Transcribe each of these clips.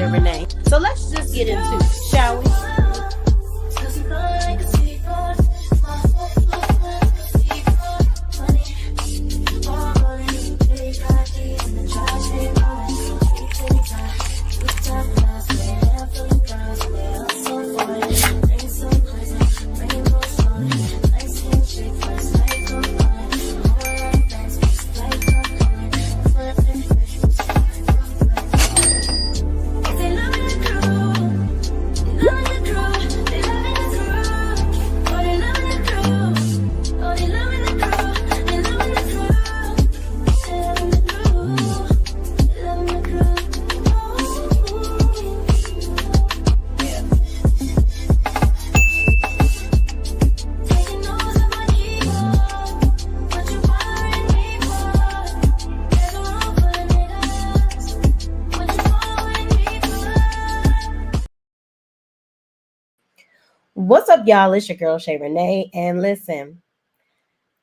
Shay Renee. So let's just get into it, shall we? What's up, y'all? It's your girl, Shay Renee. And listen,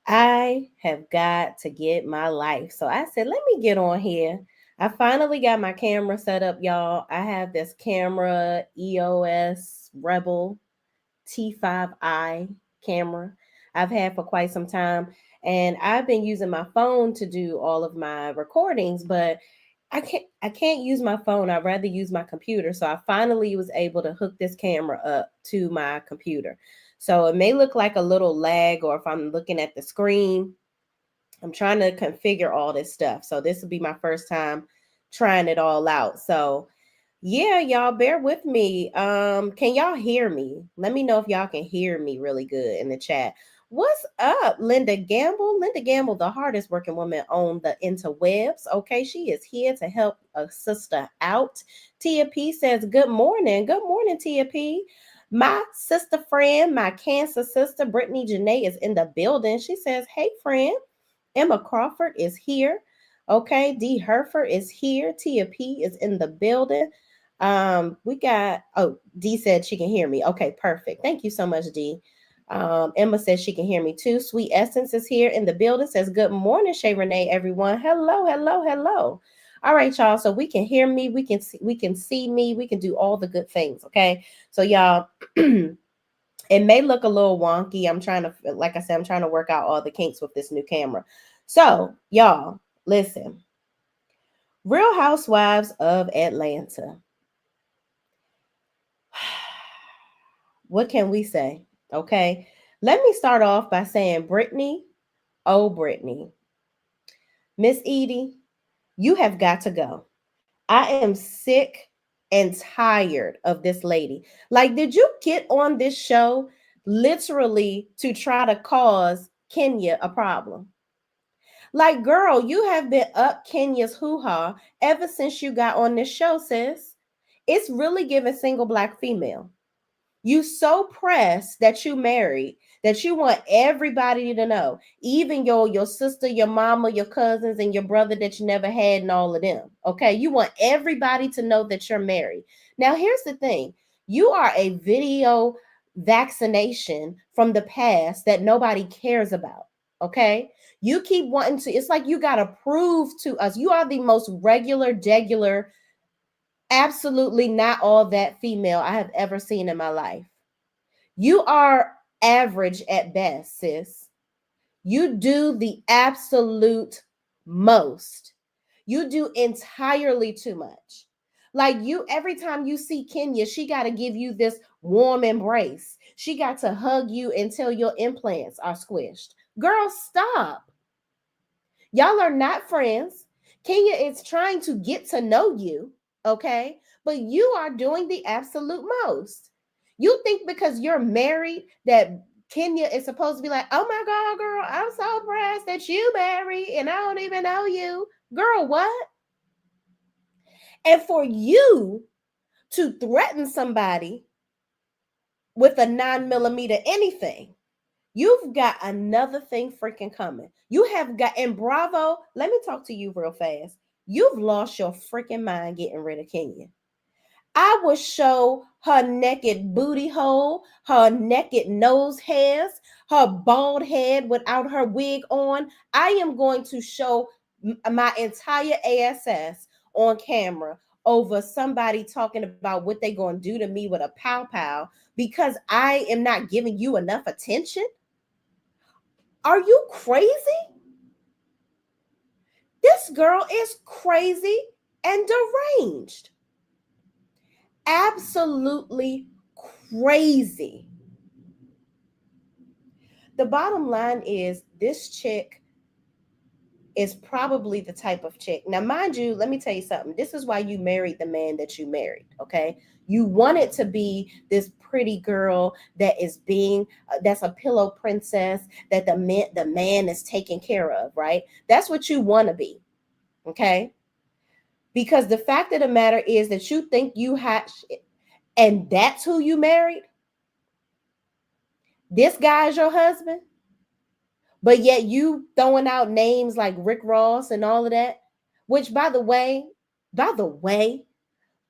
I have got to get my life. So I said, let me get on here. I finally got my camera set up, y'all. I have this camera, EOS Rebel T5i camera I've had for quite some time. And I've been using my phone to do all of my recordings, but I can't use my phone. I'd rather use my computer. So I finally was able to hook this camera up to my computer. So it may look like a little lag, or if I'm looking at the screen, I'm trying to configure all this stuff. So this will be my first time trying it all out. So yeah, y'all bear with me. Can y'all hear me? Let me know if y'all can hear me really good in the chat. What's up, Linda Gamble? Linda Gamble, the hardest working woman on the interwebs. Okay, she is here to help a sister out. Tia P says, good morning. Good morning, Tia P. My sister friend, my cancer sister, Brittany Janae, is in the building. She says, hey, friend. Emma Crawford is here. Okay, D. Herford is here. Tia P is in the building. We got, D said she can hear me. Okay, perfect. Thank you so much, D. Emma says she can hear me too. Sweet Essence is here in the building. Says, good morning, Shay Renee, everyone. Hello, hello, hello. All right, y'all. So we can hear me. We can see me. We can do all the good things. Okay. So y'all, it may look a little wonky. I'm trying to work out all the kinks with this new camera. So y'all, listen. Real Housewives of Atlanta. What can we say? Okay, let me start off by saying, Brittany, oh, Brittany, Miss Edie, you have got to go. I am sick and tired of this lady. Like, did you get on this show literally to try to cause Kenya a problem? Like, girl, you have been up Kenya's hoo-ha ever since you got on this show, sis. It's really giving single Black female. You so pressed that you married that you want everybody to know, even your sister, your mama, your cousins, and your brother that you never had, and all of them. Okay, you want everybody to know that you're married. Now, here's the thing: you are a video vaccination from the past that nobody cares about. Okay, you keep wanting to. It's like you gotta prove to us you are the most regular, degular, absolutely not all that female I have ever seen in my life. You are average at best, sis. You do the absolute most. You do entirely too much. Like, you, every time you see Kenya, she got to give you this warm embrace. She got to hug you until your implants are squished. Girl, stop. Y'all are not friends. Kenya is trying to get to know you, okay? But you are doing the absolute most. You think because you're married that Kenya is supposed to be like, oh my God, girl, I'm so impressed that you married and I don't even know you. Girl, what? And for you to threaten somebody with a 9mm anything, you've got another thing freaking coming. You have got, and bravo, let me talk to you real fast. You've lost your freaking mind getting rid of Kenya. I will show her naked booty hole, her naked nose hairs, her bald head without her wig on. I am going to show my entire ASS on camera over somebody talking about what they going to do to me with a pow pow because I am not giving you enough attention? Are you crazy? This girl is crazy and deranged. Absolutely crazy. The bottom line is this chick is probably the type of chick. Now, mind you, let me tell you something. This is why you married the man that you married, okay? You wanted to be this pretty girl that is being, that's a pillow princess, that the man is taken care of, right? That's what you want to be, okay? Because the fact of the matter is that you think you had, and that's who you married? This guy is your husband? But yet you throwing out names like Rick Ross and all of that, which by the way,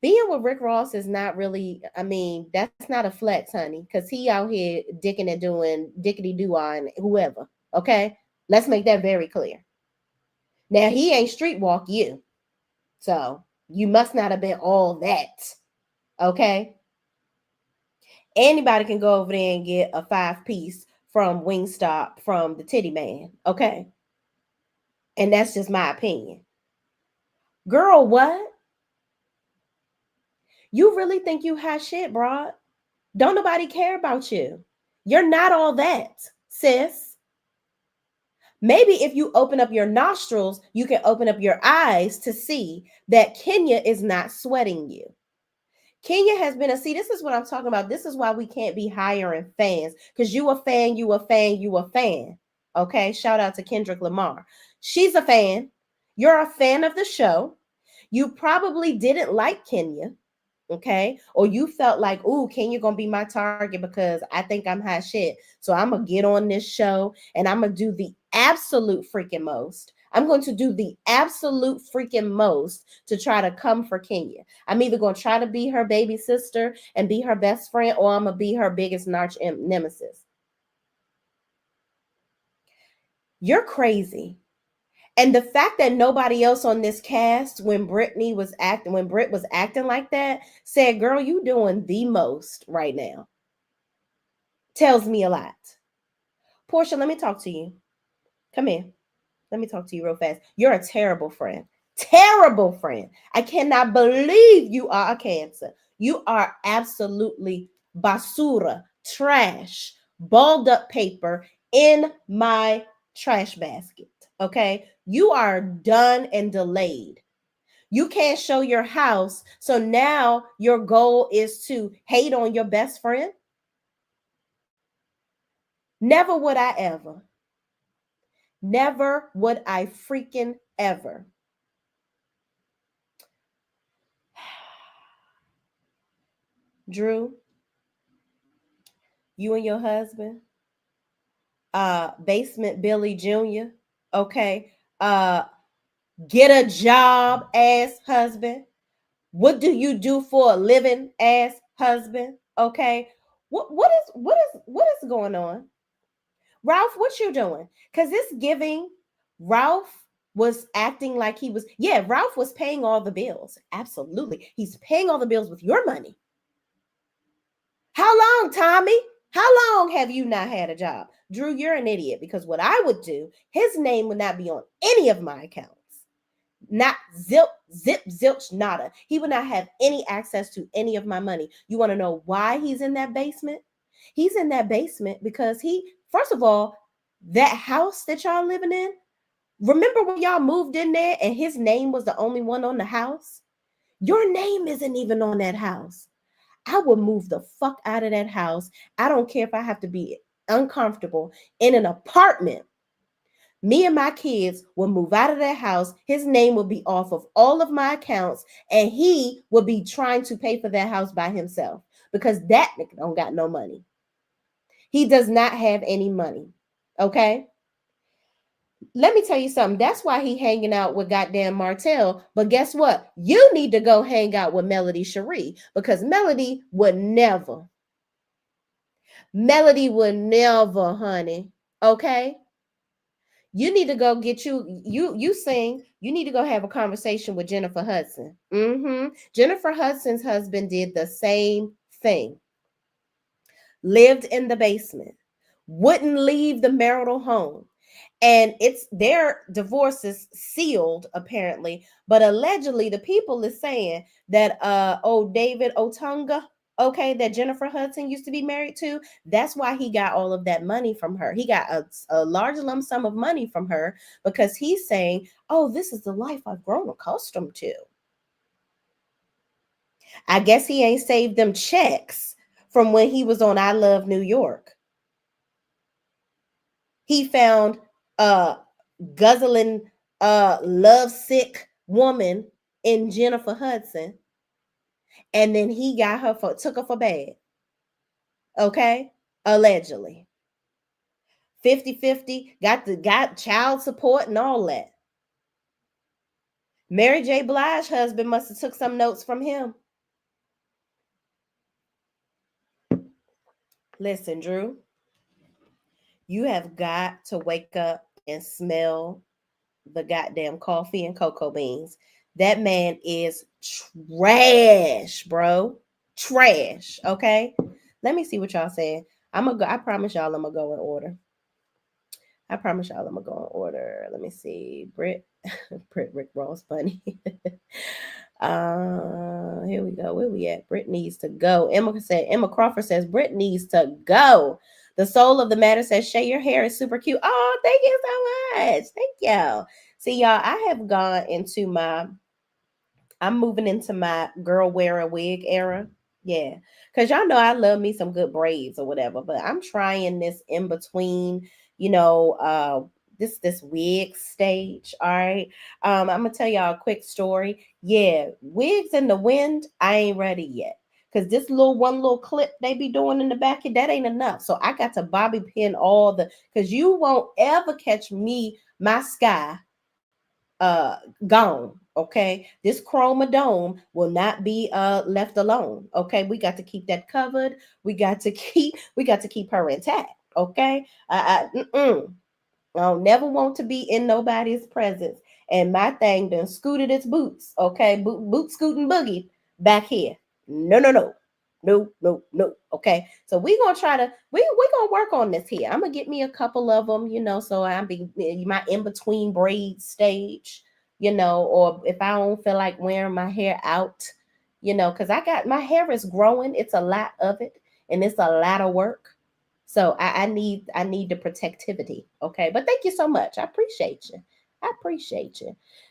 being with Rick Ross is not really, I mean, that's not a flex, honey, because he out here dicking and doing dickety doo on whoever. Okay. Let's make that very clear. Now he ain't streetwalk you. So you must not have been all that. Okay. Anybody can go over there and get a 5-piece from Wingstop from the Titty Man. Okay. And that's just my opinion. Girl, what? You really think you hot shit, broad? Don't nobody care about you. You're not all that, sis. Maybe if you open up your nostrils, you can open up your eyes to see that Kenya is not sweating you. Kenya has been see, this is what I'm talking about. This is why we can't be hiring fans, because you a fan, you a fan, you a fan. Okay, shout out to Kendrick Lamar. She's a fan. You're a fan of the show. You probably didn't like Kenya. Okay. Or you felt like, ooh, Kenya gonna be my target because I think I'm hot shit. So I'm gonna get on this show and I'm gonna do the absolute freaking most. I'm going to do the absolute freaking most to try to come for Kenya. I'm either going to try to be her baby sister and be her best friend, or I'm going to be her biggest nemesis. You're crazy. And the fact that nobody else on this cast, when Britt was acting like that, said, girl, you doing the most right now, tells me a lot. Porsha, let me talk to you. Come here. Let me talk to you real fast. You're a terrible friend. Terrible friend. I cannot believe you are a Cancer. You are absolutely basura, trash, balled up paper in my trash basket. Okay. You are done and delayed. You can't show your house. So now your goal is to hate on your best friend. Never would I ever. Never would I freaking ever. Drew, you and your husband, Basement Billy Jr., okay, get a job, ass husband. What do you do for a living, ass husband? Okay, what is going on? Ralph, what you doing? Because it's giving. Ralph was acting like he was, yeah, Ralph was paying all the bills. Absolutely. He's paying all the bills with your money. How long, Tommy? How long have you not had a job? Drew, you're an idiot, because what I would do, his name would not be on any of my accounts. Not zip, zilch, nada. He would not have any access to any of my money. You want to know why he's in that basement? He's in that basement because first of all, that house that y'all living in, remember when y'all moved in there and his name was the only one on the house? Your name isn't even on that house. I would move the fuck out of that house. I don't care if I have to be uncomfortable in an apartment. Me and my kids will move out of that house. His name will be off of all of my accounts, and he will be trying to pay for that house by himself because that nigga don't got no money. He does not have any money. Okay? Let me tell you something. That's why he hanging out with goddamn Martell. But guess what? You need to go hang out with Melody Cherie, because Melody would never. Melody would never, honey. Okay? You need to go get you sing. You need to go have a conversation with Jennifer Hudson. Jennifer Hudson's husband did the same thing. Lived in the basement, wouldn't leave the marital home. And it's their divorce is sealed apparently, but allegedly the people is saying that David Otunga, okay, that Jennifer Hudson used to be married to, that's why he got all of that money from her. He got a large lump sum of money from her because he's saying, oh, this is the life I've grown accustomed to. I guess he ain't saved them checks from when he was on I Love New York. He found a guzzling, lovesick woman in Jennifer Hudson, and then he took her for bad. Okay, allegedly. 50-50, got child support and all that. Mary J. Blige's husband must have took some notes from him. Listen, Drew, you have got to wake up and smell the goddamn coffee and cocoa beans. That man is trash, bro. Trash. Okay. Let me see what y'all saying. I promise y'all I'm gonna go in order. I promise y'all I'm gonna go in order. Let me see. Britt, Rick Ross Bunny. Here we go. Where we at? Britt needs to go. Emma Crawford says Britt needs to go. The soul of the matter says, Shay, your hair is super cute. Oh, thank you so much. Thank y'all. See, y'all, I have gone into I'm moving into my girl wear a wig era. Yeah. Because y'all know I love me some good braids or whatever, but I'm trying this in between, this wig stage. All right. I'm gonna tell y'all a quick story. Yeah, wigs in the wind, I ain't ready yet. Cause this one little clip they be doing in the back, that ain't enough. So I got to bobby pin cause you won't ever catch my sky gone. Okay, this chromodome will not be left alone. Okay, we got to keep that covered. We got to keep her intact. Okay, I don't never want to be in nobody's presence, and my thing done scooted its boots. Okay, boot scooting boogie back here. No. Okay, so we gonna try to we gonna work on this here. I'm gonna get me a couple of them, so I'm be my in between braid stage, or if I don't feel like wearing my hair out, because I got my hair is growing. It's a lot of it, and it's a lot of work. So I need the protectivity. Okay, but thank you so much. I appreciate you.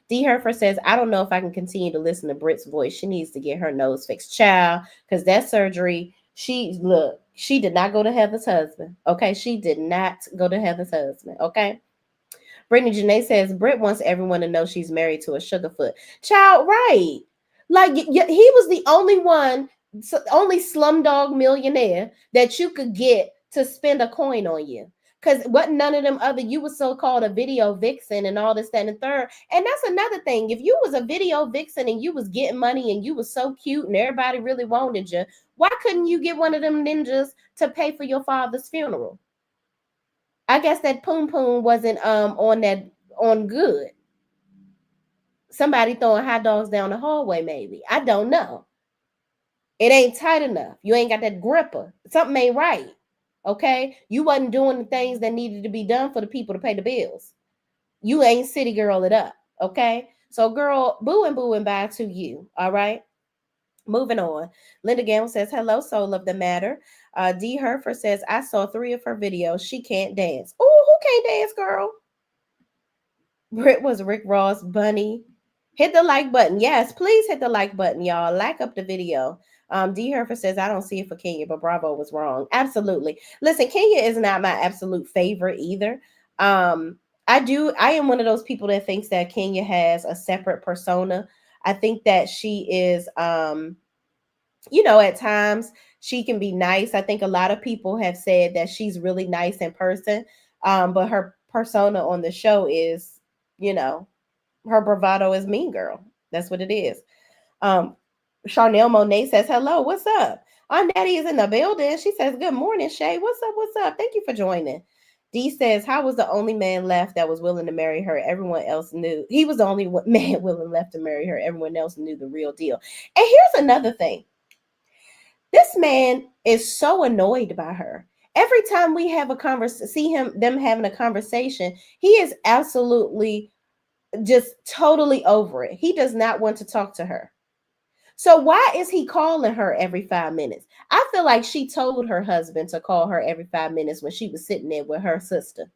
D. Herfer says, I don't know if I can continue to listen to Britt's voice. She needs to get her nose fixed. Child, because that surgery, she did not go to Heather's husband. Okay, she did not go to Heather's husband. Okay. Brittany Janae says, Britt wants everyone to know she's married to a sugarfoot. Child, right. Like, he was the only only slumdog millionaire that you could get to spend a coin on you. Because what none of them other, you was so-called a video vixen and all this, that, and third. And that's another thing. If you was a video vixen and you was getting money and you was so cute and everybody really wanted you, why couldn't you get one of them ninjas to pay for your father's funeral? I guess that poom poom wasn't on good. Somebody throwing hot dogs down the hallway, maybe. I don't know. It ain't tight enough. You ain't got that gripper. Something ain't right. Okay? You wasn't doing the things that needed to be done for the people to pay the bills. You ain't city girl it up. Okay? So, girl, boo and bye to you. All right? Moving on. Linda Gamble says, hello, soul of the matter. D. Herfer says, I saw 3 of her videos. She can't dance. Oh, who can't dance, girl? Britt was Rick Ross Bunny. Hit the like button. Yes, please hit the like button, y'all. Like up the video. D. Herfer says, I don't see it for Kenya, but Bravo was wrong. Absolutely. Listen, Kenya is not my absolute favorite either. I am one of those people that thinks that Kenya has a separate persona. I think that she is, at times she can be nice. I think a lot of people have said that she's really nice in person. But her persona on the show is, her bravado is mean girl. That's what it is. Charnel Monet says, hello, what's up? Aunt Nettie is in the building. She says, good morning, Shay. What's up? Thank you for joining. D says, how was the only man left that was willing to marry her? Everyone else knew. He was the only man willing left to marry her. Everyone else knew the real deal. And here's another thing. This man is so annoyed by her. Every time we have a conversation, see them having a conversation, he is absolutely just totally over it. He does not want to talk to her. So why is he calling her every 5 minutes? I feel like she told her husband to call her every 5 minutes when she was sitting there with her sister.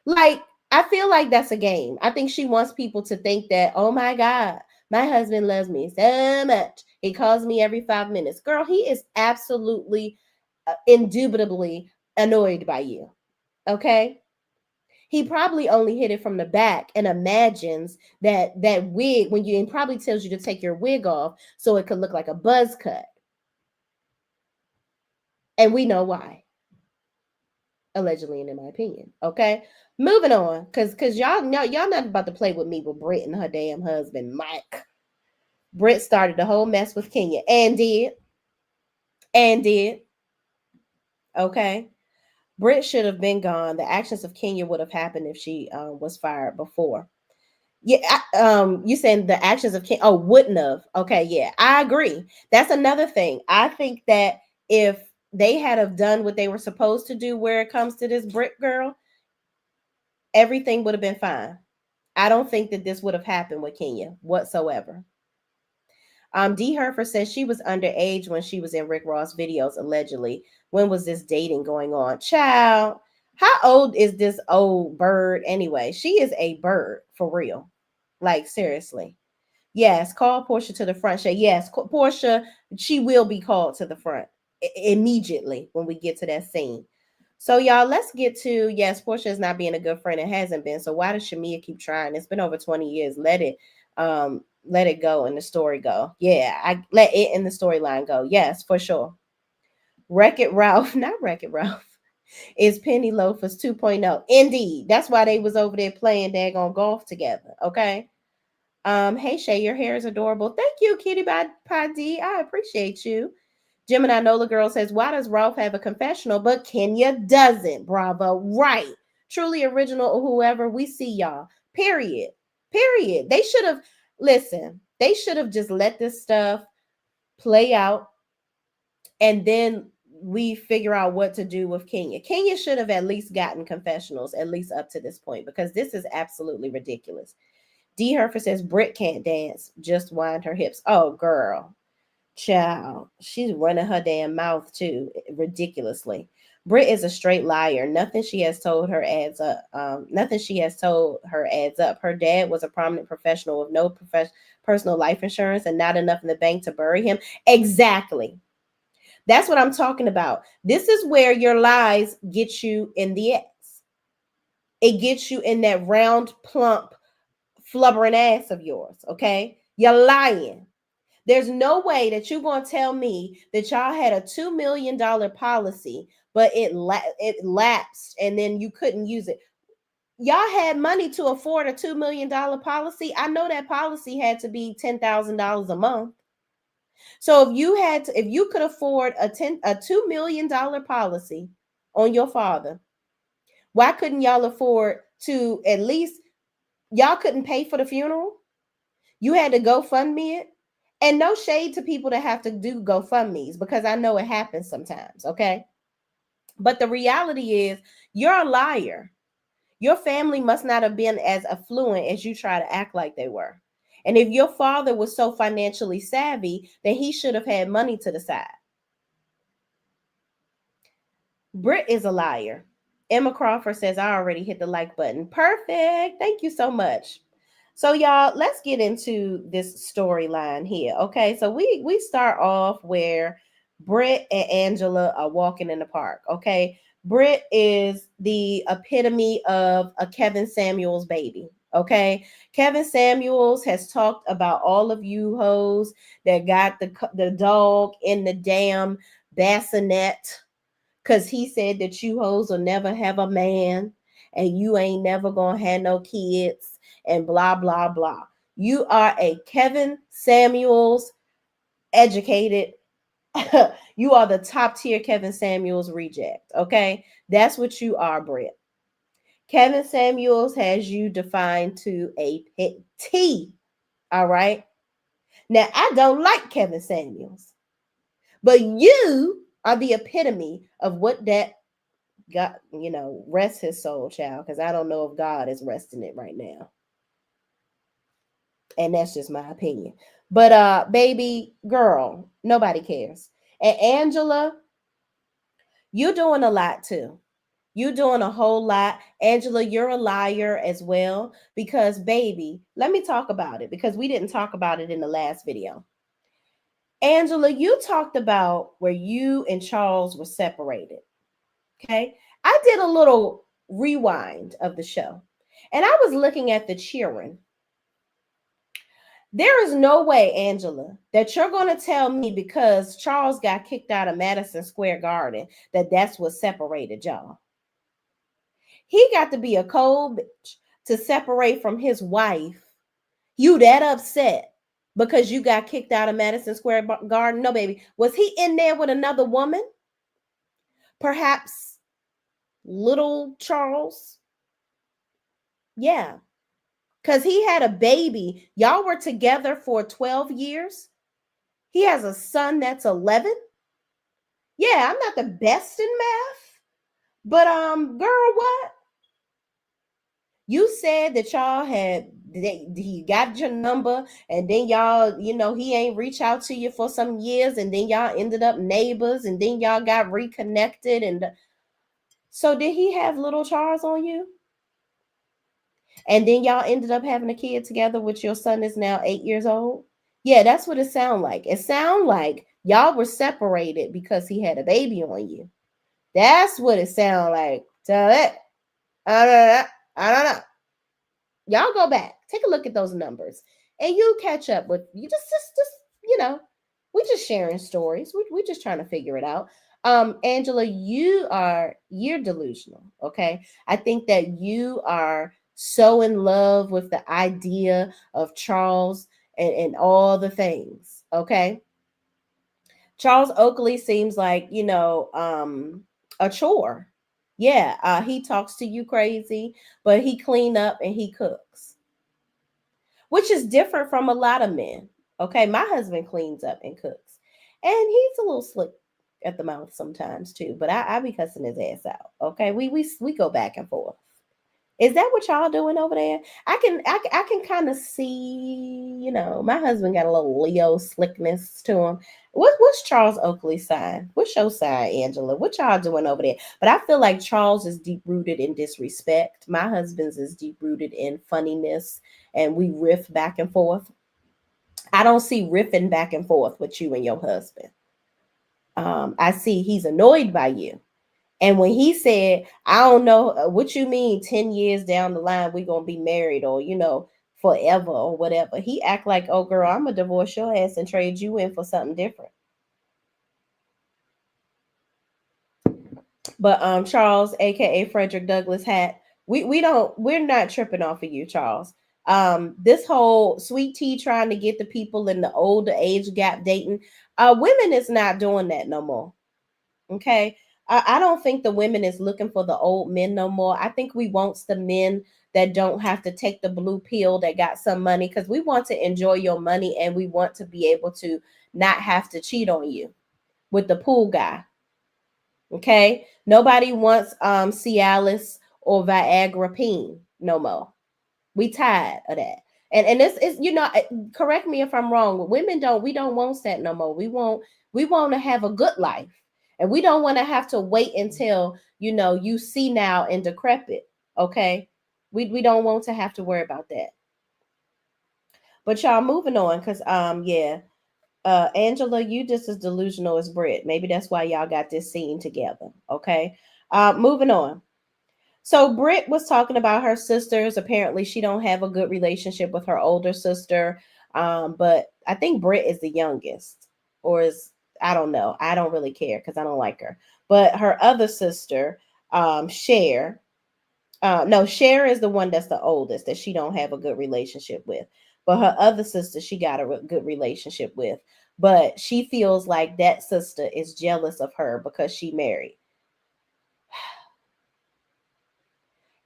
Like, I feel like that's a game. I think she wants people to think that, oh my God, my husband loves me so much. He calls me every 5 minutes. Girl, he is absolutely, indubitably annoyed by you. Okay? He probably only hit it from the back and imagines that wig when you, and probably tells you to take your wig off so it could look like a buzz cut. And we know why. Allegedly, and in my opinion. Okay. Moving on. Cause y'all know y'all not about to play with me with Britt and her damn husband, Mike. Britt started the whole mess with Kenya and did. And did. Okay. Britt should have been gone. The actions of Kenya would have happened if she was fired before. Yeah, you saying the actions of King? Oh, wouldn't have. Okay, yeah, I agree. That's another thing. I think that if they had have done what they were supposed to do, where it comes to this Brit girl, everything would have been fine. I don't think that this would have happened with Kenya whatsoever. D. Herford says she was underage when she was in Rick Ross videos, allegedly. When was this dating going on? Child, how old is this old bird anyway? She is a bird for real. Like, seriously. Yes, call Porsha to the front. Shay, yes, Porsha, she will be called to the front immediately when we get to that scene. So, y'all, let's get to, yes, Porsha is not being a good friend. It hasn't been. So why does Shamia keep trying? It's been over 20 years. Let it go and the story go. Yeah, I let it in the storyline go. Yes, for sure. Wreck-It Ralph, not Wreck-It Ralph, is Penny Loafers 2.0. Indeed. That's why they was over there playing daggone golf together. Okay. Hey Shay, your hair is adorable. Thank you, Kitty Pie D. I appreciate you. Gemini Nola Girl says, why does Ralph have a confessional, but Kenya doesn't? Bravo. Right. Truly original or whoever. We see y'all. Period. Period. They should have, listen, they should have just let this stuff play out and then we figure out what to do with Kenya. Kenya should have at least gotten confessionals, at least up to this point, because this is absolutely ridiculous. D. Herford says, Britt can't dance, just wind her hips. Oh, girl. Child. She's running her damn mouth, too, ridiculously. Britt is a straight liar. Nothing she has told her adds up. Nothing she has told her adds up. Her dad was a prominent professional with no personal life insurance and not enough in the bank to bury him. Exactly. That's what I'm talking about. This is where your lies get you in the ass. It gets you in that round, plump, flubbering ass of yours, okay? You're lying. There's no way that you're going to tell me that y'all had a $2 million policy, but it lapsed and then you couldn't use it. Y'all had money to afford a $2 million policy. I know that policy had to be $10,000 a month. So if you could afford a $2 million policy on your father, why couldn't y'all afford to at least, y'all couldn't pay for the funeral? You had to GoFundMe it. And no shade to people that have to do GoFundMes because I know it happens sometimes, okay? But the reality is you're a liar. Your family must not have been as affluent as you try to act like they were. And if your father was so financially savvy, then he should have had money to the side. Britt is a liar. Emma Crawford says, I already hit the like button. Perfect. Thank you so much. So y'all, let's get into this storyline here. Okay, so we start off where Britt and Angela are walking in the park. Okay, Britt is the epitome of a Kevin Samuels baby. Okay, Kevin Samuels has talked about all of you hoes that got the dog in the damn bassinet because he said that you hoes will never have a man and you ain't never gonna have no kids and blah, blah, blah. You are a Kevin Samuels educated. You are the top tier Kevin Samuels reject. Okay. That's what you are, Britt. Kevin Samuels has you defined to a T. All right. Now, I don't like Kevin Samuels, but you are the epitome of what that God, rest his soul, child, because I don't know if God is resting it right now. And that's just my opinion. But baby girl, nobody cares. And Angela, you're doing a lot too. You're doing a whole lot. Angela, you're a liar as well. Because, baby, let me talk about it because we didn't talk about it in the last video. Angela, you talked about where you and Charles were separated. Okay. I did a little rewind of the show and I was looking at the cheering. There is no way, Angela, that you're going to tell me because Charles got kicked out of Madison Square Garden that that's what separated y'all. He got to be a cold bitch to separate from his wife. You that upset because you got kicked out of Madison Square Garden? No, baby. Was he in there with another woman? Perhaps little Charles? Yeah. Because he had a baby. Y'all were together for 12 years. He has a son that's 11. Yeah, I'm not the best in math. But girl, what? You said that y'all he got your number and then y'all, he ain't reach out to you for some years and then y'all ended up neighbors and then y'all got reconnected. And so did he have little Charles on you? And then y'all ended up having a kid together, which your son is now 8 years old? Yeah, that's what it sounds like. It sounds like y'all were separated because he had a baby on you. That's what it sounds like. Tell it. I don't know. Y'all go back, take a look at those numbers, and you catch up with you. Just we just sharing stories. We just trying to figure it out. Angela, you're delusional. Okay, I think that you are so in love with the idea of Charles and all the things. Okay, Charles Oakley seems like a chore. Yeah, he talks to you crazy, but he clean up and he cooks, which is different from a lot of men. Okay, my husband cleans up and cooks, and he's a little slick at the mouth sometimes too. But I be cussing his ass out. Okay, we go back and forth. Is that what y'all doing over there? I can kind of see, my husband got a little Leo slickness to him. What's Charles Oakley's sign? What's your sign, Angela? What y'all doing over there? But I feel like Charles is deep rooted in disrespect. My husband's is deep rooted in funniness, and we riff back and forth. I don't see riffing back and forth with you and your husband. I see he's annoyed by you. And when he said, I don't know what you mean 10 years down the line, we're going to be married or, forever or whatever. He act like, oh, girl, I'm going to divorce your ass and trade you in for something different. But Charles, aka Frederick Douglass Hat, we're not tripping off of you, Charles. This whole sweet tea trying to get the people in the older age gap dating, women is not doing that no more. Okay. I don't think the women is looking for the old men no more. I think we wants the men that don't have to take the blue pill that got some money because we want to enjoy your money and we want to be able to not have to cheat on you with the pool guy. Okay. Nobody wants Cialis or Viagra Peen no more. We tired of that. And this is, correct me if I'm wrong. Women we don't want that no more. We want to have a good life. And we don't want to have to wait until, you see now and decrepit. Okay. We don't want to have to worry about that. But y'all moving on, because Angela, you just as delusional as Britt. Maybe that's why y'all got this scene together. Okay. Moving on. So Britt was talking about her sisters. Apparently, she don't have a good relationship with her older sister. But I think Britt is the youngest, or I don't know. I don't really care because I don't like her. But her other sister, Cher. No, Cher is the one that's the oldest that she don't have a good relationship with. But her other sister, she got a good relationship with. but she feels like that sister is jealous of her because she married.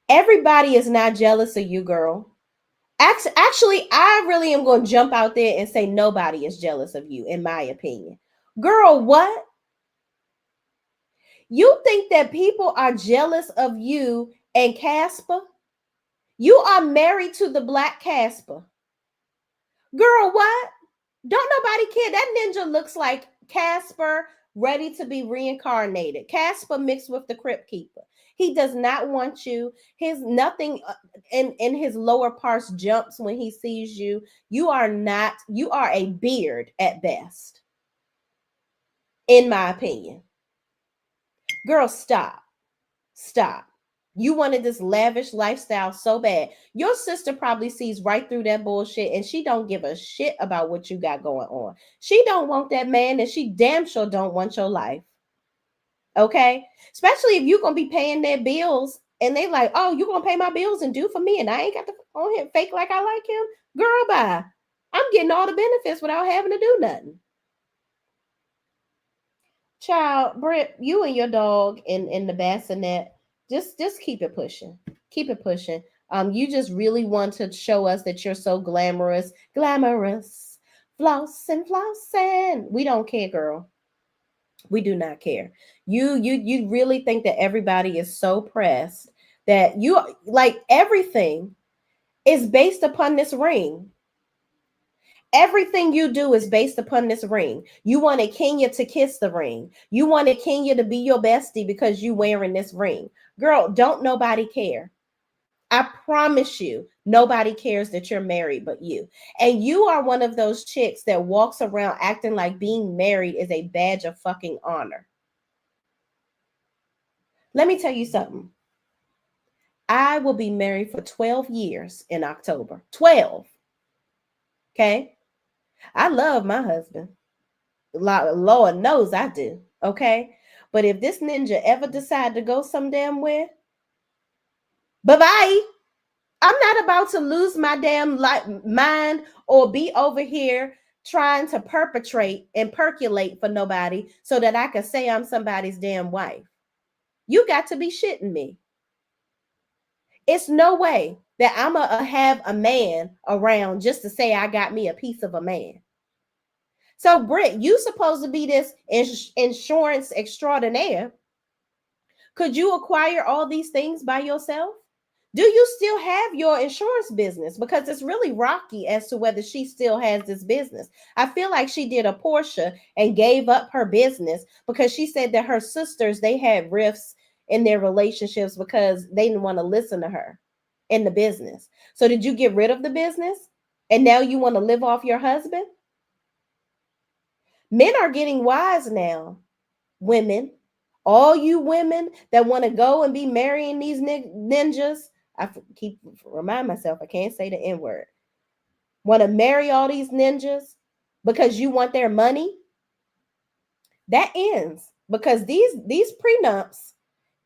Everybody is not jealous of you, girl. Actually, I really am going to jump out there and say nobody is jealous of you, in my opinion. Girl, what? You think that people are jealous of you and Casper? You are married to the black Casper. Girl, what? Don't nobody care. That ninja looks like Casper ready to be reincarnated. Casper mixed with the Crypt Keeper. He does not want you. His nothing in his lower parts jumps when he sees you. You are not, you are a beard at best, in my opinion. Girl, stop. Stop. You wanted this lavish lifestyle so bad. Your sister probably sees right through that bullshit and she don't give a shit about what you got going on. She don't want that man and she damn sure don't want your life. Okay? Especially if you're going to be paying their bills and they like, oh, you're going to pay my bills and do for me and I ain't got to on him fake like I like him. Girl, bye. I'm getting all the benefits without having to do nothing. Child, Britt, you and your dog in the bassinet, just keep it pushing. Keep it pushing. You just really want to show us that you're so glamorous, flossing. We don't care, girl. We do not care. You really think that everybody is so pressed that you like everything is based upon this ring. Everything you do is based upon this ring. You wanted Kenya to kiss the ring. You wanted Kenya to be your bestie because you wearing this ring. Girl, don't nobody care. I promise you, nobody cares that you're married but you. And you are one of those chicks that walks around acting like being married is a badge of fucking honor. Let me tell you something. I will be married for 12 years in October. 12. Okay? I love my husband. Lord knows I do. Okay? But if this ninja ever decide to go some damn where, bye-bye. I'm not about to lose my damn mind or be over here trying to perpetrate and percolate for nobody so that I can say I'm somebody's damn wife. You got to be shitting me. It's no way that I'm going to have a man around just to say I got me a piece of a man. So, Britt, you supposed to be this insurance extraordinaire. Could you acquire all these things by yourself? Do you still have your insurance business? Because it's really rocky as to whether she still has this business. I feel like she did a Porsha and gave up her business because she said that her sisters, they had rifts in their relationships because they didn't want to listen to her in the business. So did you get rid of the business and now you want to live off your husband? Men are getting wise now. Women, all you women that want to go and be marrying these ninjas, I keep remind myself I can't say the N-word. Want to marry all these ninjas because you want their money? That ends because these prenups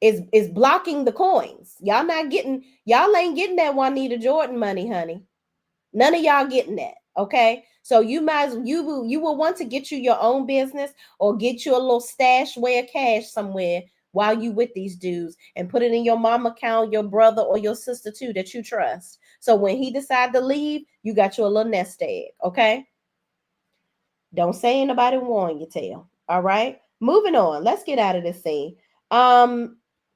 is blocking the coins. Y'all ain't getting that Juanita Jordan money, honey. None of y'all getting that. Okay, so you will want to get you your own business or get you a little stash way of cash somewhere while you with these dudes and put it in your mom account, your brother or your sister too that you trust. So when he decide to leave, you got you a little nest egg. Okay, don't say anybody warn you tell. All right, moving on. Let's get out of this scene.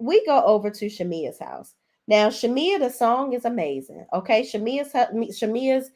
We go over to Shamia's house. Now, Shamia, the song is amazing. Okay, Shamia's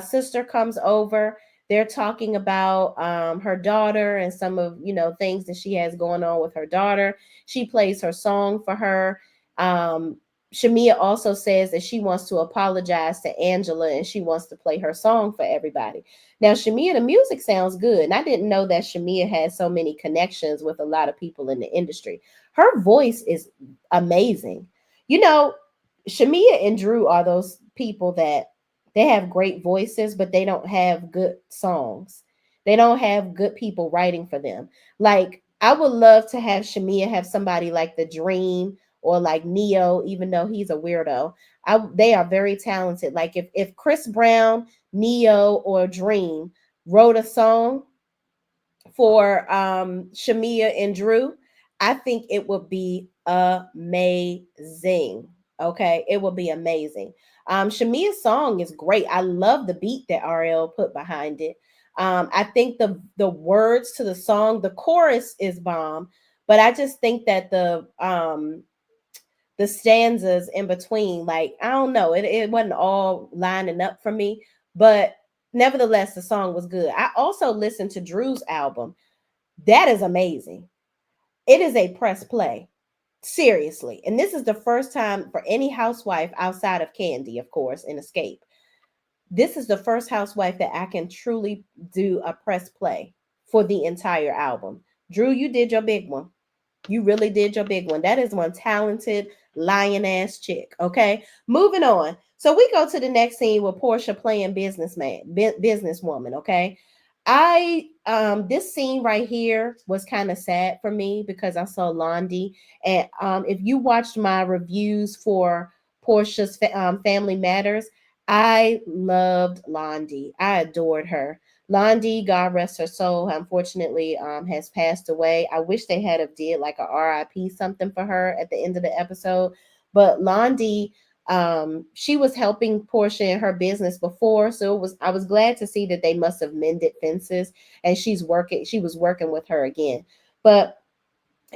sister comes over. They're talking about her daughter and some of things that she has going on with her daughter. She plays her song for her. Shamia also says that she wants to apologize to Angela and she wants to play her song for everybody. Now, Shamia, the music sounds good. And I didn't know that Shamia had so many connections with a lot of people in the industry. Her voice is amazing. Shamia and Drew are those people that they have great voices, but they don't have good songs. They don't have good people writing for them. Like, I would love to have Shamia have somebody like The Dream or like Neo, even though he's a weirdo. They are very talented. Like if Chris Brown, Neo, or Dream wrote a song, for Shamia and Drew, I think it would be amazing. Okay, it would be amazing. Shamia's song is great. I love the beat that RL put behind it. I think the words to the song, the chorus is bomb, but I just think that the stanzas in between, like I don't know, it wasn't all lining up for me, but nevertheless, the song was good. I also listened to Drew's album. That is amazing. It is a press play. Seriously. And this is the first time for any housewife outside of Candy, of course, and Escape. This is the first housewife that I can truly do a press play for the entire album. Drew, you did your big one. You really did your big one. That is one talented lion ass chick. Okay, moving on. So we go to the next scene with Porsha playing businesswoman. Okay, I this scene right here was kind of sad for me because I saw Londi, and if you watched my reviews for Porsha's Family Matters, I loved Londi. I adored her. Londi, God rest her soul, unfortunately has passed away. I wish they had have did like a RIP something for her at the end of the episode. But Londi, she was helping Porsha in her business before, so I was glad to see that they must have mended fences, and she was working with her again. But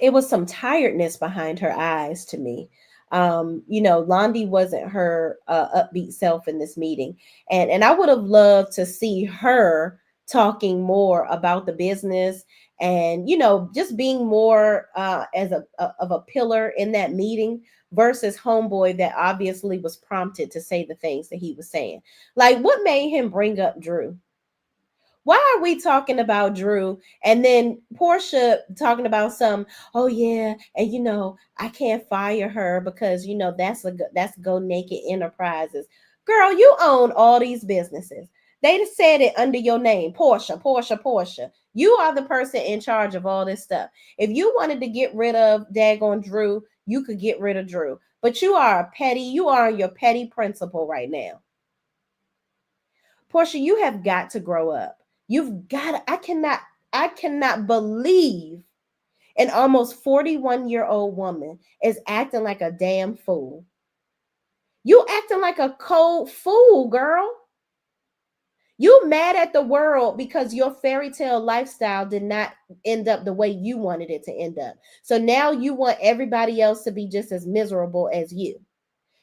it was some tiredness behind her eyes to me. Londi wasn't her upbeat self in this meeting, and I would have loved to see her talking more about the business, and just being more as of a pillar in that meeting versus homeboy that obviously was prompted to say the things that he was saying. Like, what made him bring up Drew? Why are we talking about Drew and then Porsha talking about some, oh yeah, and I can't fire her because that's Go Naked Enterprises. Girl, you own all these businesses. They just said it under your name, Porsha, Porsha, Porsha. You are the person in charge of all this stuff. If you wanted to get rid of daggone Drew, you could get rid of Drew. But you are your petty principal right now. Porsha, you have got to grow up. You've got to, I cannot believe an almost 41-year-old woman is acting like a damn fool. You acting like a cold fool, girl. You mad at the world because your fairy tale lifestyle did not end up the way you wanted it to end up. So now you want everybody else to be just as miserable as you.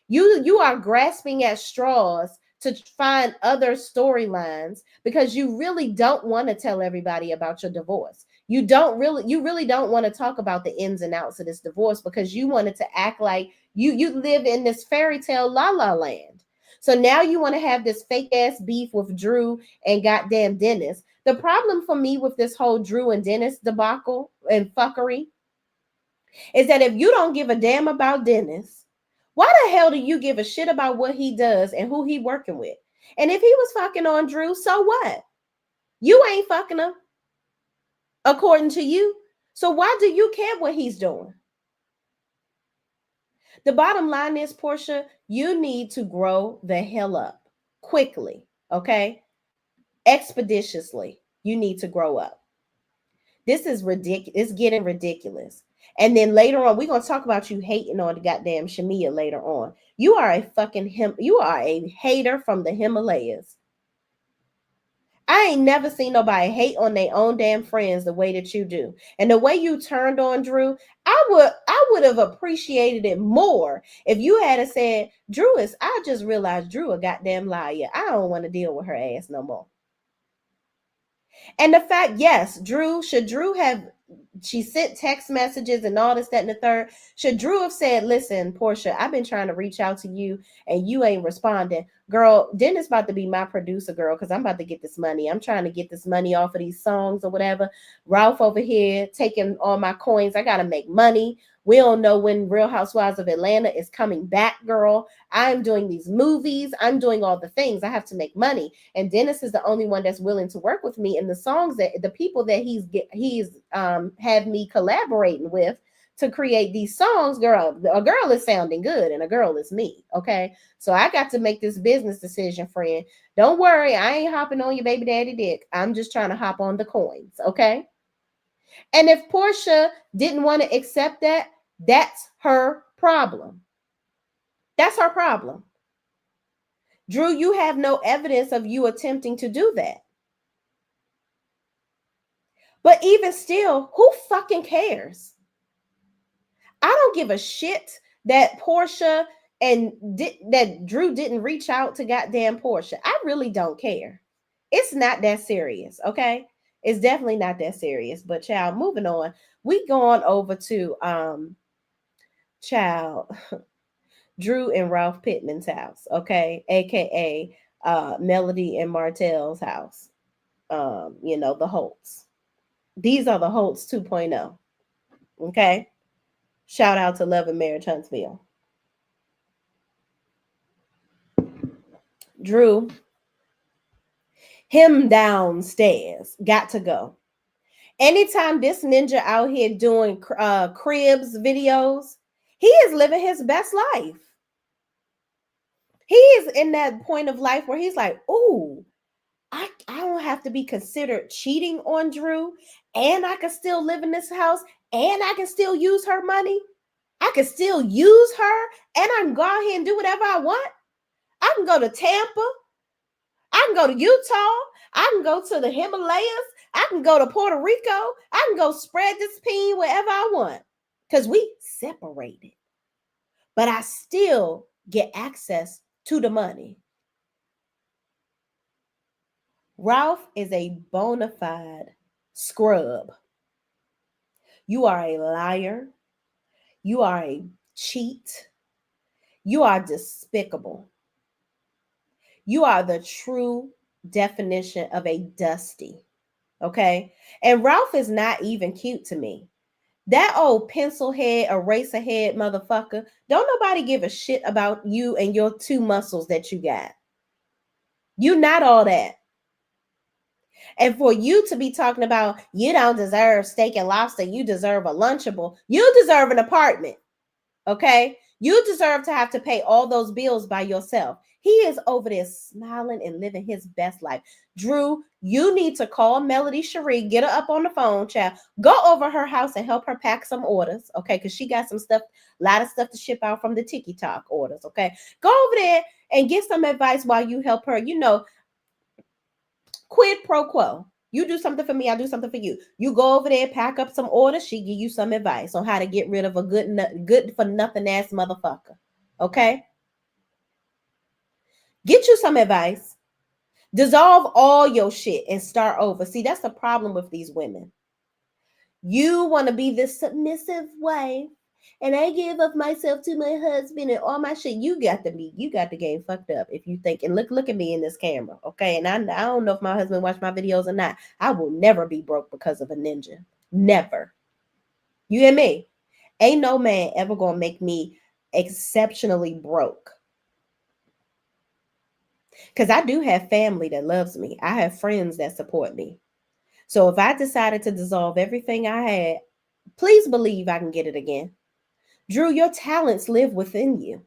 You are grasping at straws to find other storylines because you really don't want to tell everybody about your divorce. You really don't want to talk about the ins and outs of this divorce because you wanted to act like you live in this fairy tale la la land. So now you want to have this fake ass beef with Drew and goddamn Dennis. The problem for me with this whole Drew and Dennis debacle and fuckery is that if you don't give a damn about Dennis, why the hell do you give a shit about what he does and who he working with? And if he was fucking on Drew, so what? You ain't fucking him, according to you. So why do you care what he's doing? The bottom line is, Porsha, you need to grow the hell up quickly, okay? Expeditiously. You need to grow up. This is ridiculous. It's getting ridiculous. And then later on, we're gonna talk about you hating on the goddamn Shamia later on. You are you are a hater from the Himalayas. I ain't never seen nobody hate on their own damn friends the way that you do. And the way you turned on Drew, I would have appreciated it more if you had said, Drew I just realized Drew a goddamn liar. I don't want to deal with her ass no more. And the fact, yes, Drew have, she sent text messages and all this, that, and the third. Should Drew have said, listen, Porsha, I've been trying to reach out to you and you ain't responding. Girl, Dennis about to be my producer, girl, because I'm about to get this money. I'm trying to get this money off of these songs or whatever. Ralph over here taking all my coins. I got to make money. We don't know when Real Housewives of Atlanta is coming back, girl. I'm doing these movies. I'm doing all the things. I have to make money. And Dennis is the only one that's willing to work with me. And the songs that the people that he's had me collaborating with to create these songs, girl, a girl is sounding good and a girl is me. Okay. So I got to make this business decision, friend. Don't worry. I ain't hopping on your baby daddy dick. I'm just trying to hop on the coins. Okay. And if Porsha didn't want to accept that, that's her problem. That's her problem. Drew, you have no evidence of you attempting to do that. But even still, who fucking cares? I don't give a shit that Porsha and that Drew didn't reach out to goddamn Porsha. I really don't care. It's not that serious, okay? It's definitely not that serious. But child, moving on. We going over to child Drew and Ralph Pitman's house, okay? AKA Melody and Martell's house. The Holtz. These are the Holtz 2.0. Okay? Shout out to Love and Marriage Huntsville. Drew, him downstairs, got to go. Anytime this ninja out here doing cribs videos, he is living his best life. He is in that point of life where he's like, ooh, I don't have to be considered cheating on Drew, and I can still live in this house, and I can still use her money. I can still use her, and I can go out here and do whatever I want. I can go to Tampa. I can go to Utah. I can go to the Himalayas. I can go to Puerto Rico. I can go spread this peen wherever I want because we separated. But I still get access to the money. Ralph is a bona fide scrub. You are a liar. You are a cheat. You are despicable. You are the true definition of a dusty. Okay? And Ralph is not even cute to me. That old pencil head, eraser head motherfucker, don't nobody give a shit about you and your two muscles that you got. You not all that. And for you to be talking about you don't deserve steak and lobster, you deserve a Lunchable, you deserve an apartment. Okay? You deserve to have to pay all those bills by yourself. He is over there smiling and living his best life. Drew, you need to call Melody Cherie, get her up on the phone, child. Go over her house and help her pack some orders, okay? Because she got some stuff, a lot of stuff to ship out from the TikTok orders, okay? Go over there and get some advice while you help her, quid pro quo. You do something for me, I do something for you. You go over there, pack up some orders, she give you some advice on how to get rid of a good for nothing ass motherfucker. Okay? Get you some advice. Dissolve all your shit and start over. See, that's the problem with these women. You want to be this submissive wife, and I give up myself to my husband and all my shit. You got the game fucked up if you think, and look at me in this camera, okay? And I don't know if my husband watched my videos or not. I will never be broke because of a ninja. Never. You hear me? Ain't no man ever gonna make me exceptionally broke. Because I do have family that loves me. I have friends that support me. So if I decided to dissolve everything I had, please believe I can get it again. Drew, your talents live within you.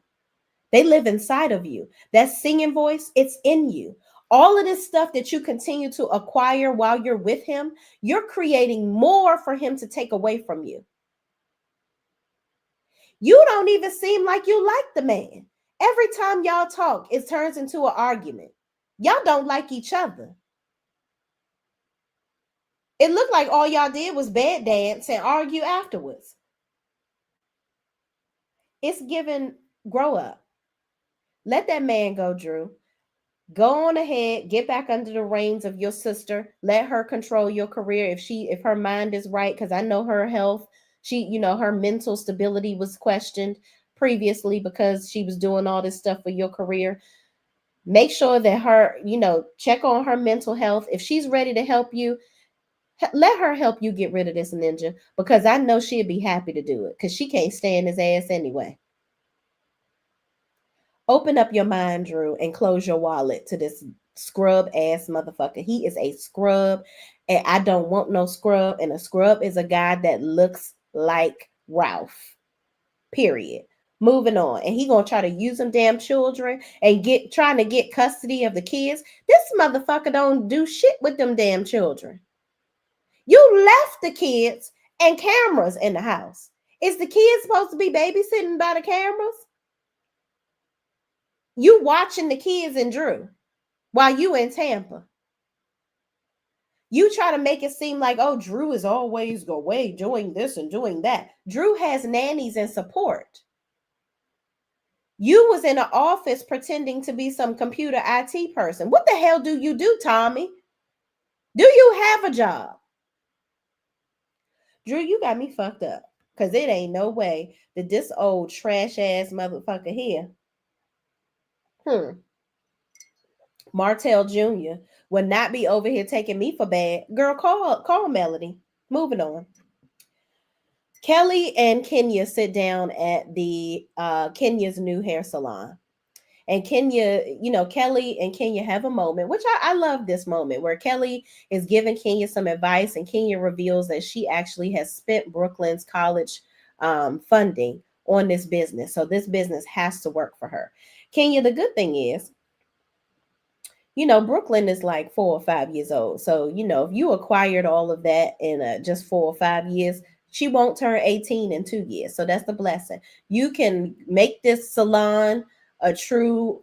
They live inside of you. That singing voice, it's in you. All of this stuff that you continue to acquire while you're with him, you're creating more for him to take away from you. You don't even seem like you like the man. Every time y'all talk, it turns into an argument. Y'all don't like each other. It looked like all y'all did was bed dance and argue afterwards. It's given grow up. Let that man go, Drew. Go on ahead, get back under the reins of your sister. Let her control your career if her mind is right, because I know her health. Her mental stability was questioned previously because she was doing all this stuff for your career. Make sure that her, check on her mental health. If she's ready to help you, let her help you get rid of this ninja, because I know she'd be happy to do it because she can't stand his ass anyway. Open up your mind, Drew, and close your wallet to this scrub ass motherfucker. He is a scrub, and I don't want no scrub. And a scrub is a guy that looks like Ralph. Period. Moving on. And he gonna try to use them damn children and trying to get custody of the kids. This motherfucker don't do shit with them damn children. You left the kids and cameras in the house. Is the kids supposed to be babysitting by the cameras? You watching the kids and Drew while you in Tampa. You try to make it seem like, oh, Drew is always away doing this and doing that. Drew has nannies and support. You was in an office pretending to be some computer IT person. What the hell do you do, Tommy? Do you have a job? Drew, you got me fucked up. Because it ain't no way that this old trash ass motherfucker here, Martell Jr., would not be over here taking me for bad. Girl, call Melody. Moving on. Kelly and Kenya sit down at the Kenya's new hair salon. And Kenya, Kelly and Kenya have a moment, which I love this moment, where Kelly is giving Kenya some advice, and Kenya reveals that she actually has spent Brooklyn's college funding on this business. So this business has to work for her. Kenya, the good thing is, Brooklyn is like 4 or 5 years old. So, if you acquired all of that in just 4 or 5 years, she won't turn 18 in 2 years. So that's the blessing. You can make this salon a true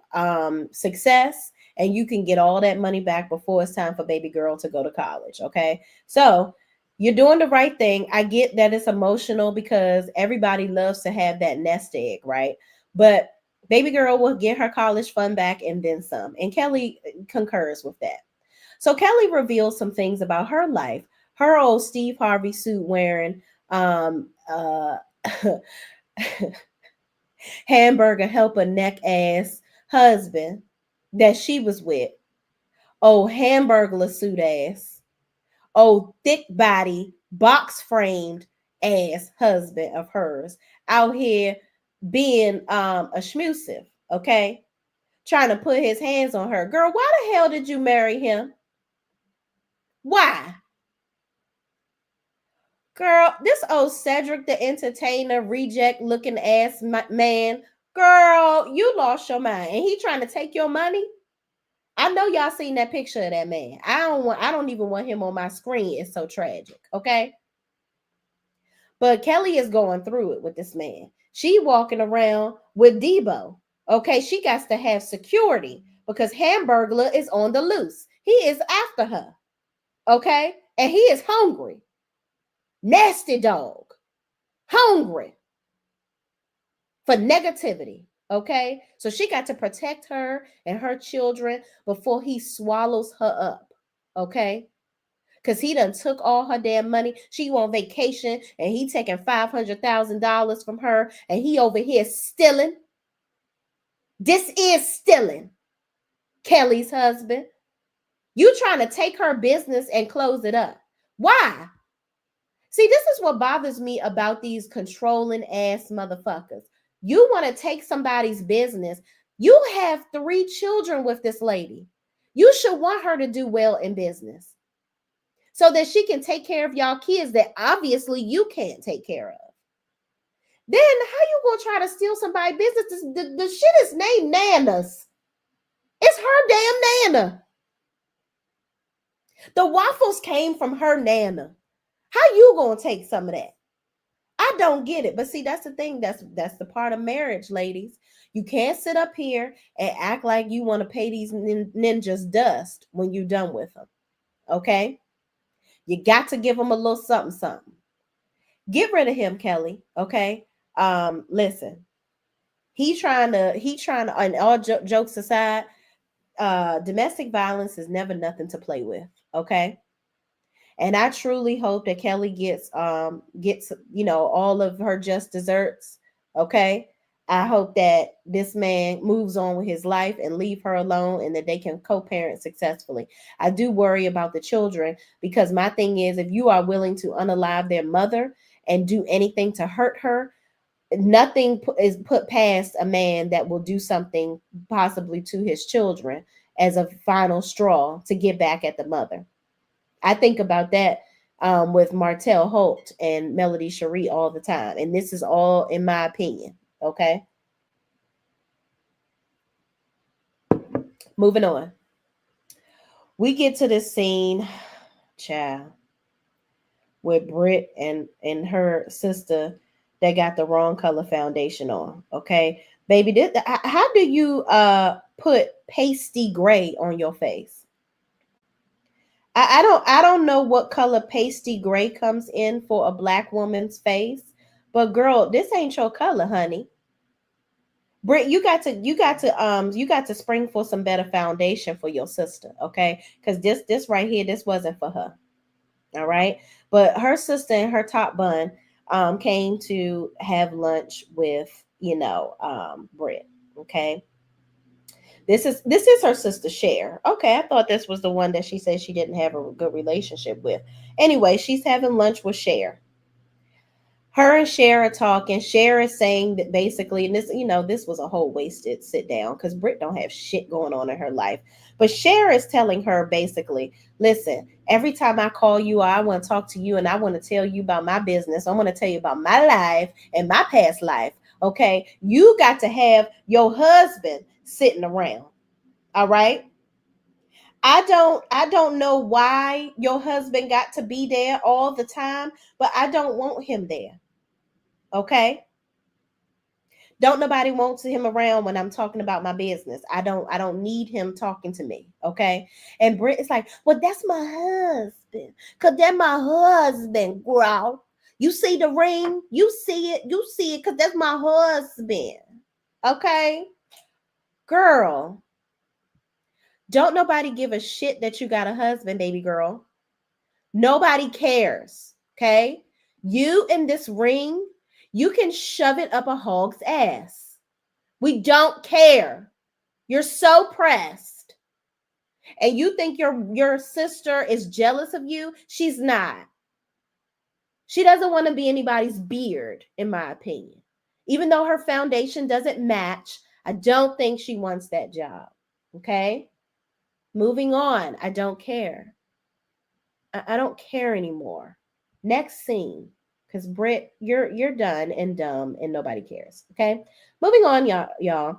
success, and you can get all that money back before it's time for baby girl to go to college. Okay. So you're doing the right thing. I get that it's emotional because everybody loves to have that nest egg, right? But baby girl will get her college fund back and then some. And Kelly concurs with that. So Kelly reveals some things about her life. Her old Steve Harvey suit wearing, hamburger helper neck ass husband that she was with. Oh, hamburger suit ass. Oh, thick body, box framed ass husband of hers out here being abusive, okay? Trying to put his hands on her. Girl, why the hell did you marry him? Why? Girl, this old Cedric the Entertainer reject looking ass man, girl, you lost your mind. And he trying to take your money? I know y'all seen that picture of that man. I don't even want him on my screen. It's so tragic, okay? But Kelly is going through it with this man. She walking around with Debo. Okay, she got to have security because Hamburglar is on the loose. He is after her. Okay? And he is hungry. Nasty dog. Hungry for negativity. Okay? So she got to protect her and her children before he swallows her up. Okay? Because he done took all her damn money. She on vacation and he taking $500,000 from her, and he over here stealing. This is stealing. Kelly's husband. You trying to take her business and close it up. Why? See, this is what bothers me about these controlling ass motherfuckers. You want to take somebody's business. You have 3 children with this lady. You should want her to do well in business, so that she can take care of y'all kids that obviously you can't take care of. Then how you gonna try to steal somebody's business? The shit is named Nana's. It's her damn Nana. The waffles came from her Nana. How you gonna take some of that? I don't get it. But see, that's the thing. That's the part of marriage, ladies. You can't sit up here and act like you want to pay these ninjas dust when you're done with them. Okay? You got to give them a little something. Get rid of him, Kelly. Okay. Listen, he trying to, and all jokes aside, domestic violence is never nothing to play with. Okay. And I truly hope that Kelly gets all of her just desserts. Okay. I hope that this man moves on with his life and leave her alone, and that they can co-parent successfully. I do worry about the children, because my thing is, if you are willing to unalive their mother and do anything to hurt her, nothing is put past a man that will do something possibly to his children as a final straw to get back at the mother. I think about that with Martell Holt and Melody Cherie all the time. And this is all in my opinion. Okay. Moving on. We get to this scene, child. with Britt and her sister that got the wrong color foundation on. Okay, baby, how do you put pasty gray on your face? I don't know what color pasty gray comes in for a black woman's face, but girl, this ain't your color, honey. Britt, you got to spring for some better foundation for your sister, okay? Because this right here, this wasn't for her. All right. But her sister and her top bun came to have lunch with, Britt. Okay. This is her sister Cher. Okay, I thought this was the one that she said she didn't have a good relationship with. Anyway, she's having lunch with Cher. Her and Cher are talking. Cher is saying that basically, and this was a whole wasted sit down because Britt don't have shit going on in her life. But Cher is telling her basically, listen, every time I call you, I want to talk to you and I want to tell you about my business. I want to tell you about my life and my past life. Okay. You got to have your husband sitting around. All right. I don't know why your husband got to be there all the time, but I don't want him there. Okay. Don't nobody want him around when I'm talking about my business. I don't need him talking to me. Okay. And Britt is like, well, that's my husband. Cause that's my husband, girl. You see the ring? You see it, because that's my husband. Okay. Girl. Don't nobody give a shit that you got a husband, baby girl. Nobody cares. Okay. You in this ring, you can shove it up a hog's ass. We don't care. You're so pressed. And you think your sister is jealous of you? She's not. She doesn't want to be anybody's beard, in my opinion. Even though her foundation doesn't match, I don't think she wants that job. Okay? Moving on. I don't care. I don't care anymore. Next scene. Because Britt, you're done and dumb and nobody cares. Okay? Moving on, y'all.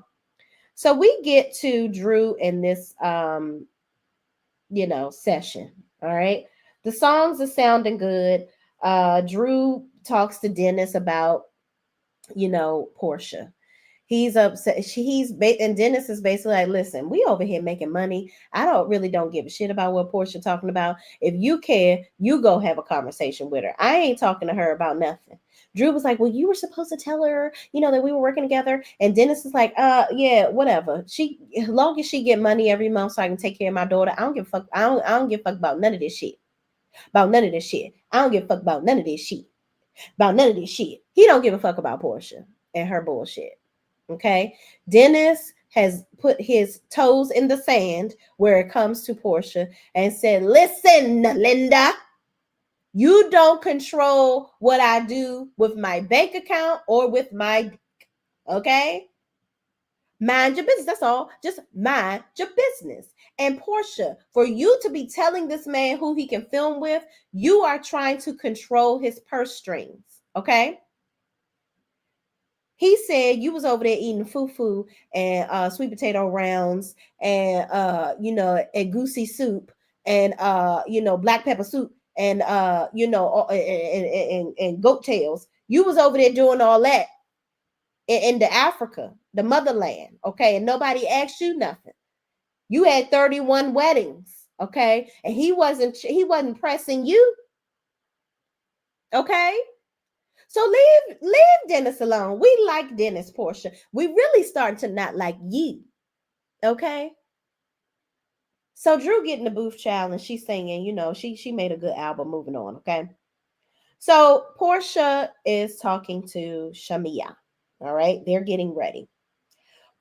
So we get to Drew in this session. All right. The songs are sounding good. Drew talks to Dennis about, Porsha. He's upset. And Dennis is basically like, listen, we over here making money. I don't give a shit about what Porsha talking about. If you care, you go have a conversation with her. I ain't talking to her about nothing. Drew was like, well, you were supposed to tell her, that we were working together. And Dennis is like, yeah, whatever. As long as she get money every month so I can take care of my daughter, I don't give a fuck. I don't give a fuck about none of this shit. About none of this shit. I don't give a fuck about none of this shit. About none of this shit. He don't give a fuck about Porsha and her bullshit. Okay. Dennis has put his toes in the sand where it comes to Porsha and said, listen, Linda, you don't control what I do with my bank account or with my, okay? Mind your business. That's all. Just mind your business. And Porsha, for you to be telling this man who he can film with, you are trying to control his purse strings. Okay? He said you was over there eating fufu and sweet potato rounds and and goosey soup and black pepper soup and and goat tails. You was over there doing all that in the Africa, the motherland, okay? And nobody asked you nothing. You had 31 weddings, okay? And he wasn't pressing you, okay? So leave Dennis alone. We like Dennis, Porsha. We really starting to not like you. Okay. So Drew getting the booth child and she's singing, she made a good album. Moving on. Okay. So Porsha is talking to Shamia. All right. They're getting ready.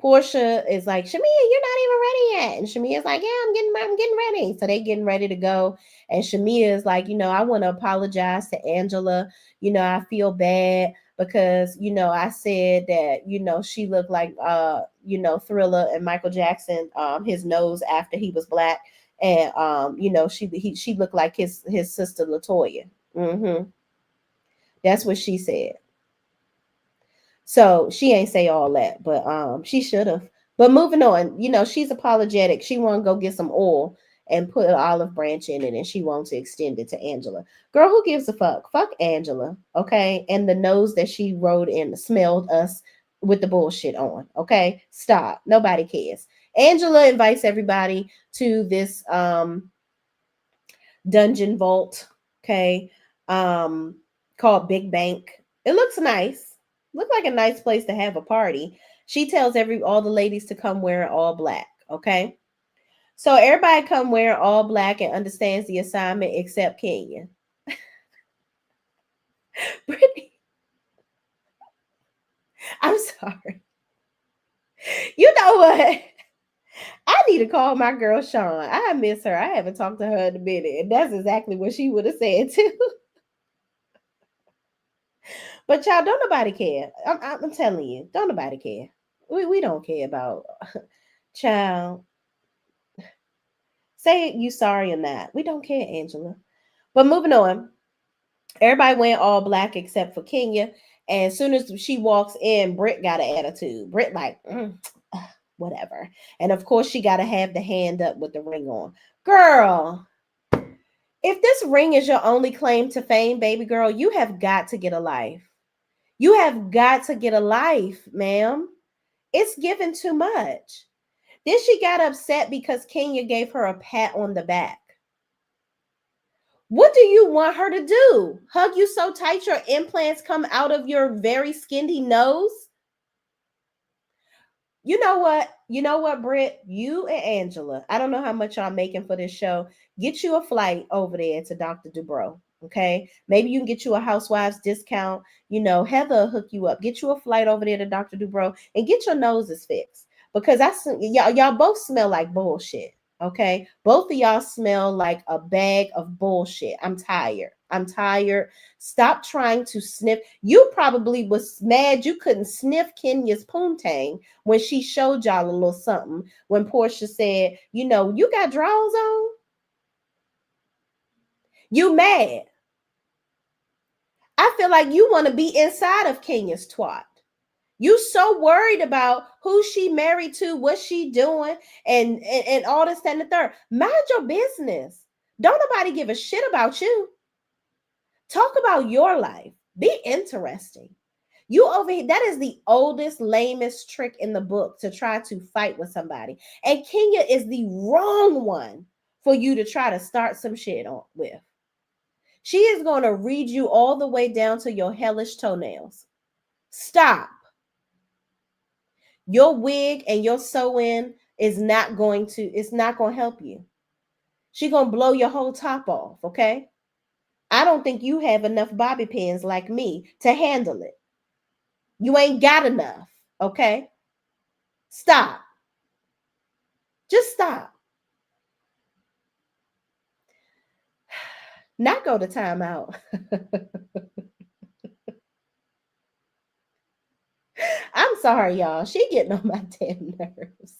Porsha is like, Shamia, you're not even ready yet. And Shamia's like, yeah, I'm getting ready. So they getting ready to go. And Shamia is like, I want to apologize to Angela. I feel bad because, I said that, she looked like, Thriller and Michael Jackson, his nose after he was black. And, she looked like his sister, LaToya. Mm-hmm. That's what she said. So she ain't say all that, but she should have. But moving on, she's apologetic. She want to go get some oil and put an olive branch in it, and she wants to extend it to Angela. Girl, who gives a fuck? Fuck Angela, okay? And the nose that she wrote and smelled us with the bullshit on, okay? Stop. Nobody cares. Angela invites everybody to this dungeon vault, okay? Um called Big Bank. It looks nice. Look like a nice place to have a party. She tells all the ladies to come wearing all black, okay? So everybody come wearing all black and understands the assignment except Kenya. Brittany, I'm sorry. You know what? I need to call my girl Sean. I miss her. I haven't talked to her in a minute. And that's exactly what she would have said too. But y'all, don't nobody care. I'm telling you, don't nobody care. We don't care about child. Say you sorry or not. We don't care, Angela. But moving on. Everybody went all black except for Kenya. And as soon as she walks in, Britt got an attitude. Britt like, whatever. And of course, she got to have the hand up with the ring on. Girl, if this ring is your only claim to fame, baby girl, you have got to get a life. You have got to get a life, ma'am. It's given too much. Then she got upset because Kenya gave her a pat on the back. What do you want her to do? Hug you so tight your implants come out of your very skinny nose? You know what? You know what, Britt? You and Angela, I don't know how much y'all making for this show. Get you a flight over there to Dr. Dubrow. Okay. Maybe you can get you a housewives discount. You know, Heather will hook you up. Get you a flight over there to Dr. Dubrow and get your noses fixed. Because y'all both smell like bullshit. Okay. Both of y'all smell like a bag of bullshit. I'm tired. I'm tired. Stop trying to sniff. You probably was mad you couldn't sniff Kenya's poontang when she showed y'all a little something. When Porsha said, you know, you got drawers on. You mad. I feel like you want to be inside of Kenya's twat. You so worried about who she married to, what she doing, and all this and the third. Mind your business. Don't nobody give a shit about you. Talk about your life. Be interesting. You over here, that is the oldest, lamest trick in the book to try to fight with somebody. And Kenya is the wrong one for you to try to start some shit on with. She is going to read you all the way down to your hellish toenails. Stop. Your wig and your sew-in is not going to, it's not going to help you. She's going to blow your whole top off, okay? I don't think you have enough bobby pins like me to handle it. You ain't got enough, okay? Stop. Just stop. Not go to timeout. I'm sorry, y'all. She getting on my damn nerves.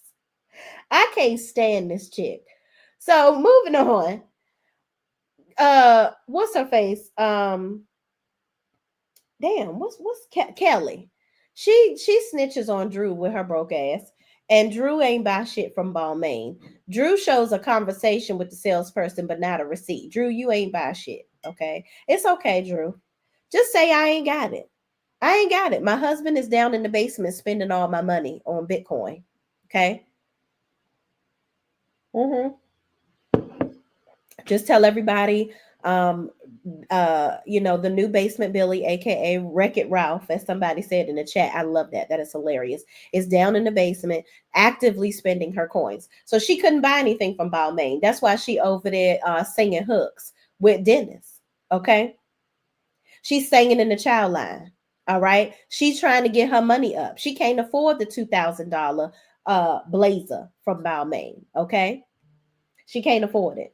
I can't stand this chick. So moving on. What's her face? What's Kelly? She snitches on Drew with her broke ass. And Drew ain't buy shit from Balmain. Drew shows a conversation with the salesperson, but not a receipt. Drew, you ain't buy shit. Okay. It's okay, Drew. Just say I ain't got it. I ain't got it. My husband is down in the basement spending all my money on Bitcoin. Okay. Just tell everybody, the new basement Billy, aka Wreck-It Ralph, as somebody said in the chat. I love that. That is hilarious. Is down in the basement, actively spending her coins. So she couldn't buy anything from Balmain. That's why she over there singing hooks with Dennis. Okay. She's singing in the child line. All right. She's trying to get her money up. She can't afford the $2,000 blazer from Balmain. Okay. She can't afford it.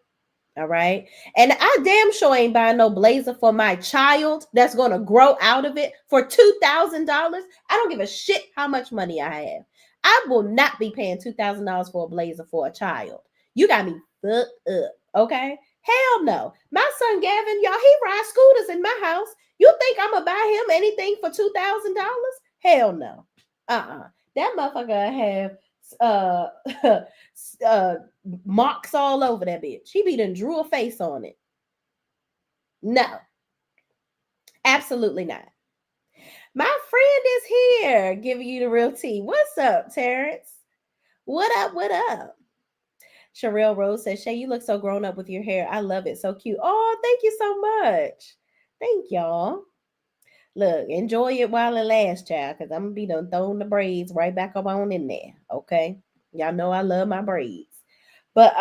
All right. And I damn sure ain't buying no blazer for my child that's going to grow out of it for $2,000. I don't give a shit how much money I have. I will not be paying $2,000 for a blazer for a child. You got me fucked up. Okay. Hell no. My son Gavin, y'all, he rides scooters in my house. You think I'm going to buy him anything for $2,000? Hell no. That motherfucker have uh, uh, marks all over that bitch. He be done drew a face on it. No, absolutely not. My friend is here giving you the real tea. What's up, Terrence? What up? What up? Sherelle Rose says, Shay, you look so grown up with your hair. I love it. So cute. Oh, thank you so much. Thank y'all. Look, enjoy it while it lasts, child, because I'm going to be done throwing the braids right back up on in there. Okay. Y'all know I love my braids. But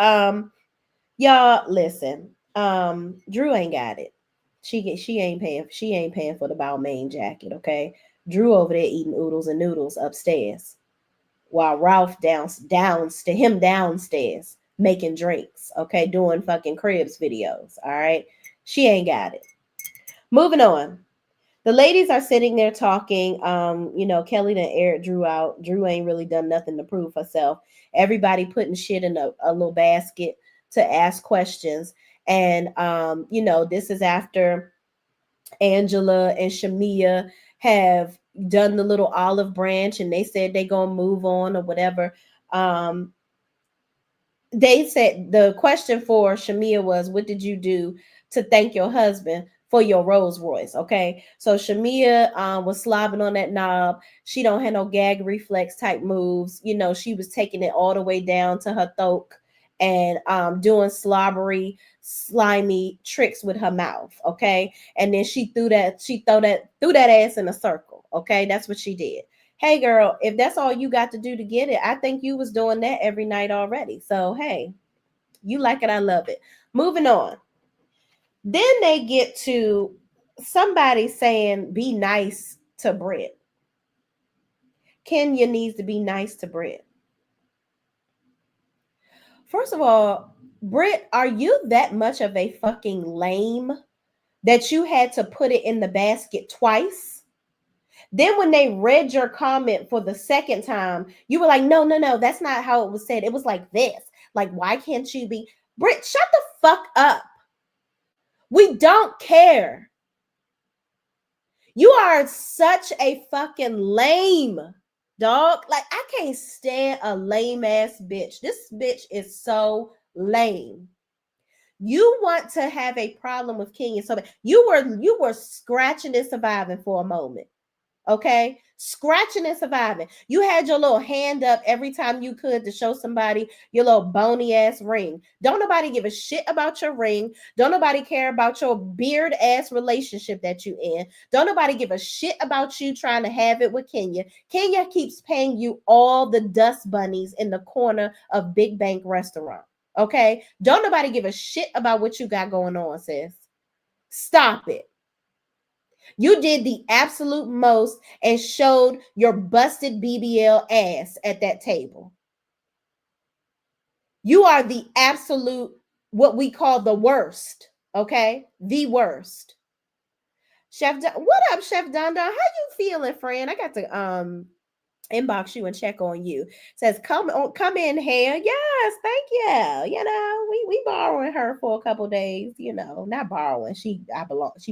y'all listen. Drew ain't got it. She ain't paying for the Balmain jacket, okay? Drew over there eating oodles and noodles upstairs while Ralph downstairs making drinks, okay, doing fucking cribs videos. All right. She ain't got it. Moving on. The ladies are sitting there talking. Kelly done aired Drew out. Drew ain't really done nothing to prove herself. Everybody putting shit in a little basket to ask questions. And this is after Angela and Shamia have done the little olive branch and they said they gonna move on or whatever. They said the question for Shamia was, what did you do to thank your husband for your Rolls Royce? Okay. So Shamia was slobbing on that knob. She don't have no gag reflex type moves. She was taking it all the way down to her throat and doing slobbery, slimy tricks with her mouth. Okay. And then she threw that ass in a circle. Okay. That's what she did. Hey girl, if that's all you got to do to get it, I think you was doing that every night already. So hey, you like it, I love it. Moving on. Then they get to somebody saying, be nice to Britt. Kenya needs to be nice to Britt. First of all, Britt, are you that much of a fucking lame that you had to put it in the basket twice? Then when they read your comment for the second time, you were like, no, that's not how it was said. It was like this. Like, why can't you be? Britt, shut the fuck up. We don't care. You are such a fucking lame dog. Like, I can't stand a lame ass bitch. This bitch is so lame. You want to have a problem with Kenya so bad. You were scratching and surviving for a moment. Okay, scratching and surviving. You had your little hand up every time you could to show somebody your little bony ass ring. Don't nobody give a shit about your ring. Don't nobody care about your beard ass relationship that you in. Don't nobody give a shit about you trying to have it with Kenya. Kenya keeps paying you all the dust bunnies in the corner of Big Bank restaurant. Okay, don't nobody give a shit about what you got going on, sis. Stop it. You did the absolute most and showed your busted BBL ass at that table. You are the absolute, what we call the worst, okay? The worst. What up, Chef Don Don? How you feeling, friend? I got to inbox you and check on you. Says come in here. Yes, thank you. We borrowing her for a couple days. Not borrowing. She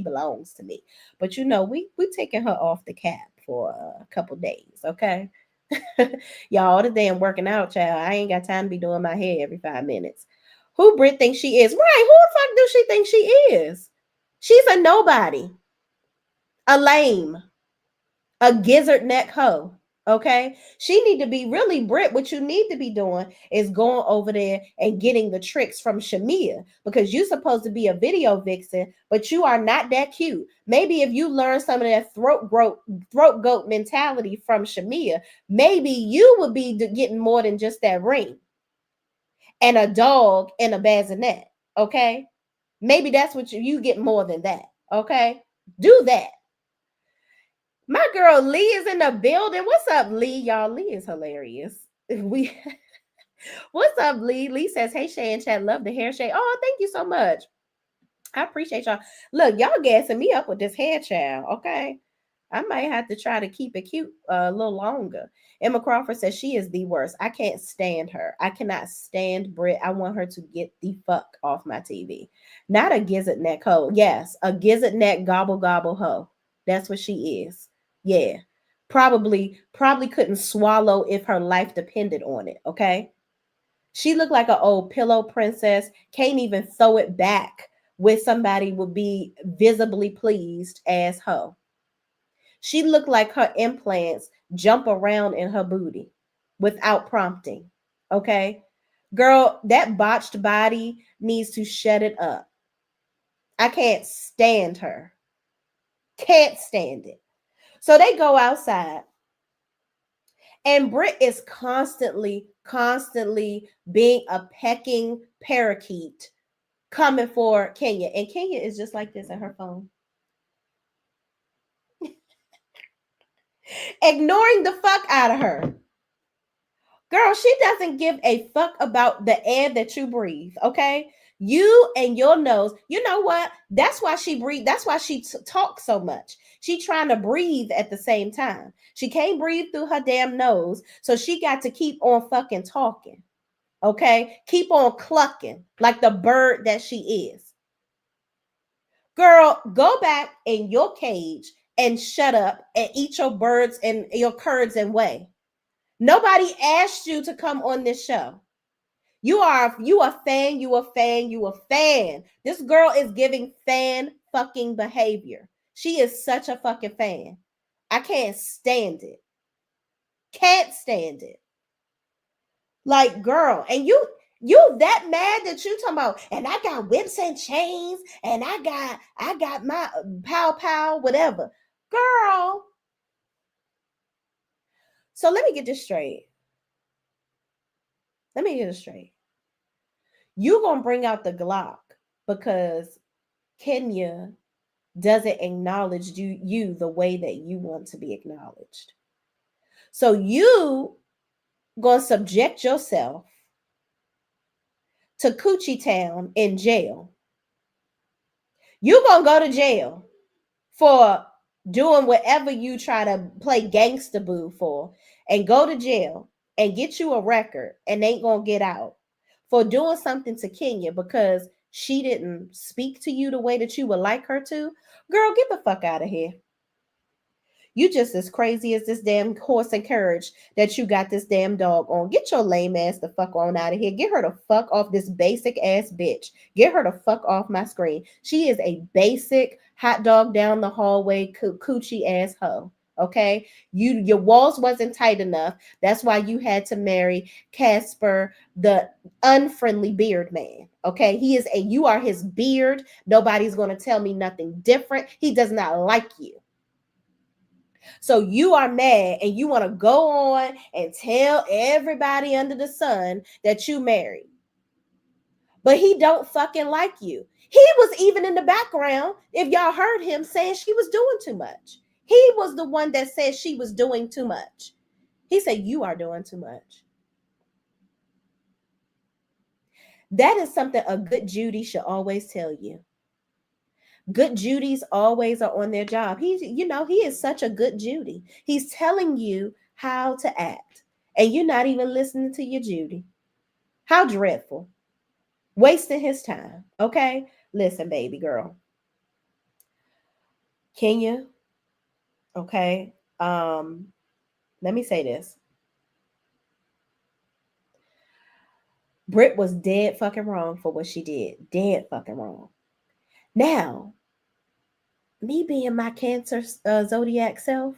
belongs to me. But we taking her off the cap for a couple days. Okay. Y'all, all the damn working out, child. I ain't got time to be doing my hair every 5 minutes. Who Britt thinks she is? Right? Who the fuck do she think she is? She's a nobody, a lame, a gizzard neck hoe. Okay, she need to be really Britt. What you need to be doing is going over there and getting the tricks from Shamia, because you're supposed to be a video vixen, but you are not that cute. Maybe if you learn some of that throat goat mentality from Shamia, maybe you would be getting more than just that ring and a dog and a bassinet. Okay, maybe that's what you get more than that. Okay, do that. My girl Lee is in the building. What's up, Lee? Y'all, Lee is hilarious. What's up, Lee? Lee says, hey, Shay and Chat, love the hair, Shay. Oh, thank you so much. I appreciate y'all. Look, y'all gassing me up with this hair, child. Okay. I might have to try to keep it cute a little longer. Emma Crawford says she is the worst. I can't stand her. I cannot stand Britt. I want her to get the fuck off my TV. Not a gizzard neck hoe. Yes, a gizzard neck gobble gobble hoe. That's what she is. Yeah. Probably couldn't swallow if her life depended on it, okay? She looked like an old pillow princess, can't even throw it back where somebody would be visibly pleased as her. She looked like her implants jump around in her booty without prompting. Okay? Girl, that botched body needs to shut it up. I can't stand her. Can't stand it. So they go outside, and Britt is constantly being a pecking parakeet coming for Kenya. And Kenya is just like this at her phone, ignoring the fuck out of her. Girl, she doesn't give a fuck about the air that you breathe, okay? You and your nose. You know what? That's why she breathe. That's why she talks so much. She trying to breathe at the same time. She can't breathe through her damn nose, so she got to keep on fucking talking, okay? Keep on clucking like the bird that she is. Girl, go back in your cage and shut up and eat your birds and your curds and whey. Nobody asked you to come on this show. You a fan, you a fan, you a fan. This girl is giving fan fucking behavior. She is such a fucking fan. I can't stand it. Can't stand it. Like, girl, and you that mad that you talking about, and I got whips and chains, and I got my pow whatever. Girl. So let me get this straight. Let me get it straight. You gonna bring out the Glock because Kenya doesn't acknowledge you the way that you want to be acknowledged. So you gonna subject yourself to Coochie Town in jail. You gonna go to jail for doing whatever you try to play gangsta boo for, and go to jail and get you a record and ain't gonna get out for doing something to Kenya because she didn't speak to you the way that you would like her to. Girl, get the fuck out of here. You just as crazy as this damn horse and carriage that you got this damn dog on. Get your lame ass the fuck on out of here. Get her the fuck off this basic ass bitch. Get her the fuck off my screen. She is a basic hot dog down the hallway coochie ass hoe. Okay, your walls wasn't tight enough. That's why you had to marry Casper, the unfriendly beard man. Okay, you are his beard. Nobody's gonna tell me nothing different. He does not like you. So you are mad and you want to go on and tell everybody under the sun that you married. But he don't fucking like you. He was even in the background, if y'all heard him saying she was doing too much. He was the one that said she was doing too much. He said, you are doing too much. That is something a good Judy should always tell you. Good Judys always are on their job. He is such a good Judy. He's telling you how to act, and you're not even listening to your Judy. How dreadful. Wasting his time. Okay? Listen, baby girl. Kenya, okay? Let me say this. Britt was dead fucking wrong for what she did. Dead fucking wrong. Now, me being my Cancer zodiac self,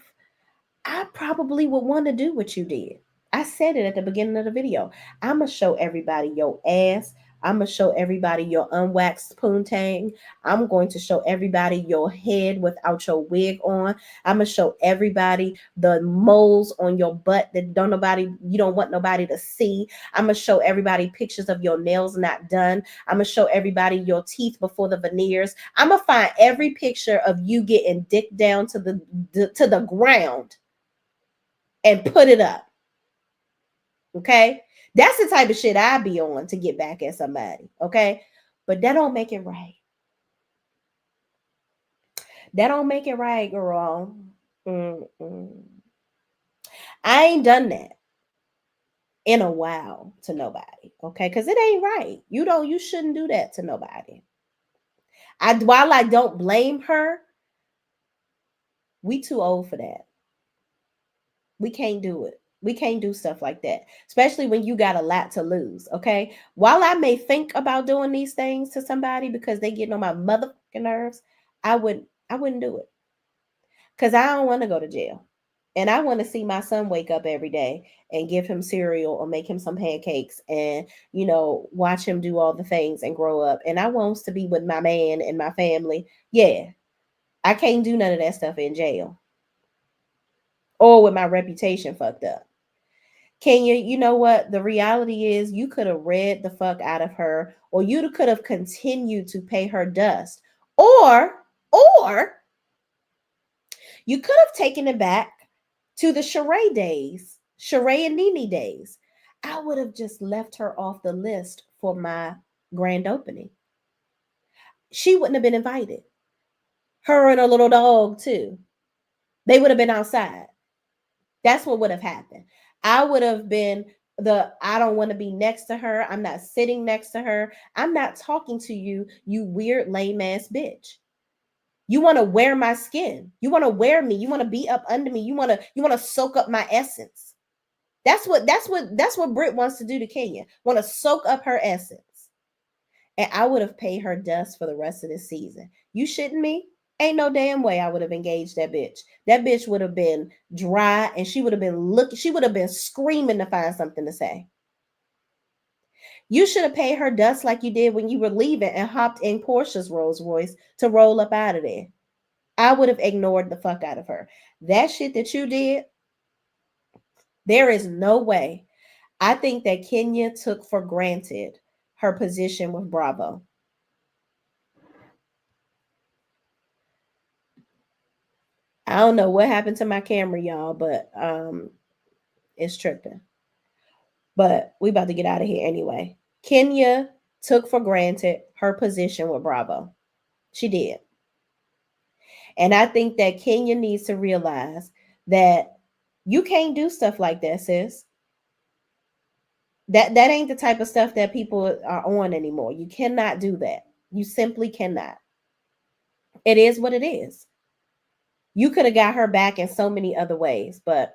I probably would want to do what you did. I said it at the beginning of the video. I'm going to show everybody your ass. I'm going to show everybody your unwaxed poontang. I'm going to show everybody your head without your wig on. I'm going to show everybody the moles on your butt that you don't want nobody to see. I'm going to show everybody pictures of your nails not done. I'm going to show everybody your teeth before the veneers. I'm going to find every picture of you getting dick down to the ground and put it up. Okay? That's the type of shit I be on to get back at somebody. Okay? But that don't make it right. That don't make it right, girl. Mm-mm. I ain't done that in a while to nobody. Okay? Because it ain't right. You shouldn't do that to nobody. While I don't blame her, we too old for that. We can't do it. We can't do stuff like that, especially when you got a lot to lose. Okay. While I may think about doing these things to somebody because they getting on my motherfucking nerves, I wouldn't do it because I don't want to go to jail. And I want to see my son wake up every day and give him cereal or make him some pancakes and, watch him do all the things and grow up. And I wants to be with my man and my family. Yeah, I can't do none of that stuff in jail or with my reputation fucked up. Kenya, you know what? The reality is you could have read the fuck out of her, or you could have continued to pay her dust. Or you could have taken it back to the Sheree days, Sheree and Nene days. I would have just left her off the list for my grand opening. She wouldn't have been invited. Her and her little dog, too. They would have been outside. That's what would have happened. I would have been I don't want to be next to her. I'm not sitting next to her. I'm not talking to you, you weird lame ass bitch. You want to wear my skin. You want to wear me. You want to be up under me. You want to soak up my essence. That's what Britt wants to do to Kenya. Want to soak up her essence. And I would have paid her dust for the rest of this season. You shitting me? Ain't no damn way I would have engaged that bitch. That bitch would have been dry and she would have been screaming to find something to say. You should have paid her dust like you did when you were leaving and hopped in Porsha's Rolls Royce to roll up out of there. I would have ignored the fuck out of her. That shit that you did, there is no way. I think that Kenya took for granted her position with Bravo. I don't know what happened to my camera, y'all, but it's tripping. But we about to get out of here anyway. Kenya took for granted her position with Bravo. She did. And I think that Kenya needs to realize that you can't do stuff like that, sis. That ain't the type of stuff that people are on anymore. You cannot do that. You simply cannot. It is what it is. You could have got her back in so many other ways, but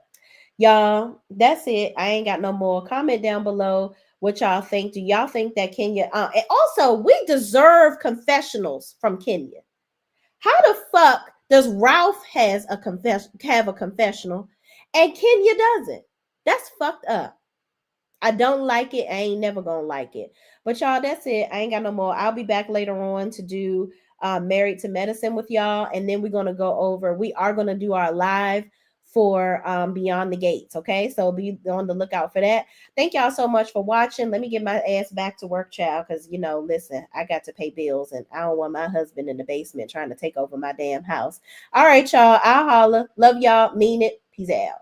y'all, that's it. I ain't got no more. Comment down below what y'all think. Do y'all think that Kenya and also we deserve confessionals from Kenya? How the fuck does Ralph have a confessional and Kenya doesn't? That's fucked up. I don't like it. I ain't never gonna like it. But y'all, that's it. I ain't got no more. I'll be back later on to do Married to Medicine with y'all, and then we're gonna go over. We are gonna do our live for Beyond the Gates. Okay, so be on the lookout for that. Thank y'all so much for watching. Let me get my ass back to work, child, because listen, I got to pay bills, and I don't want my husband in the basement trying to take over my damn house. All right, y'all. I'll holla. Love y'all. Mean it. Peace out.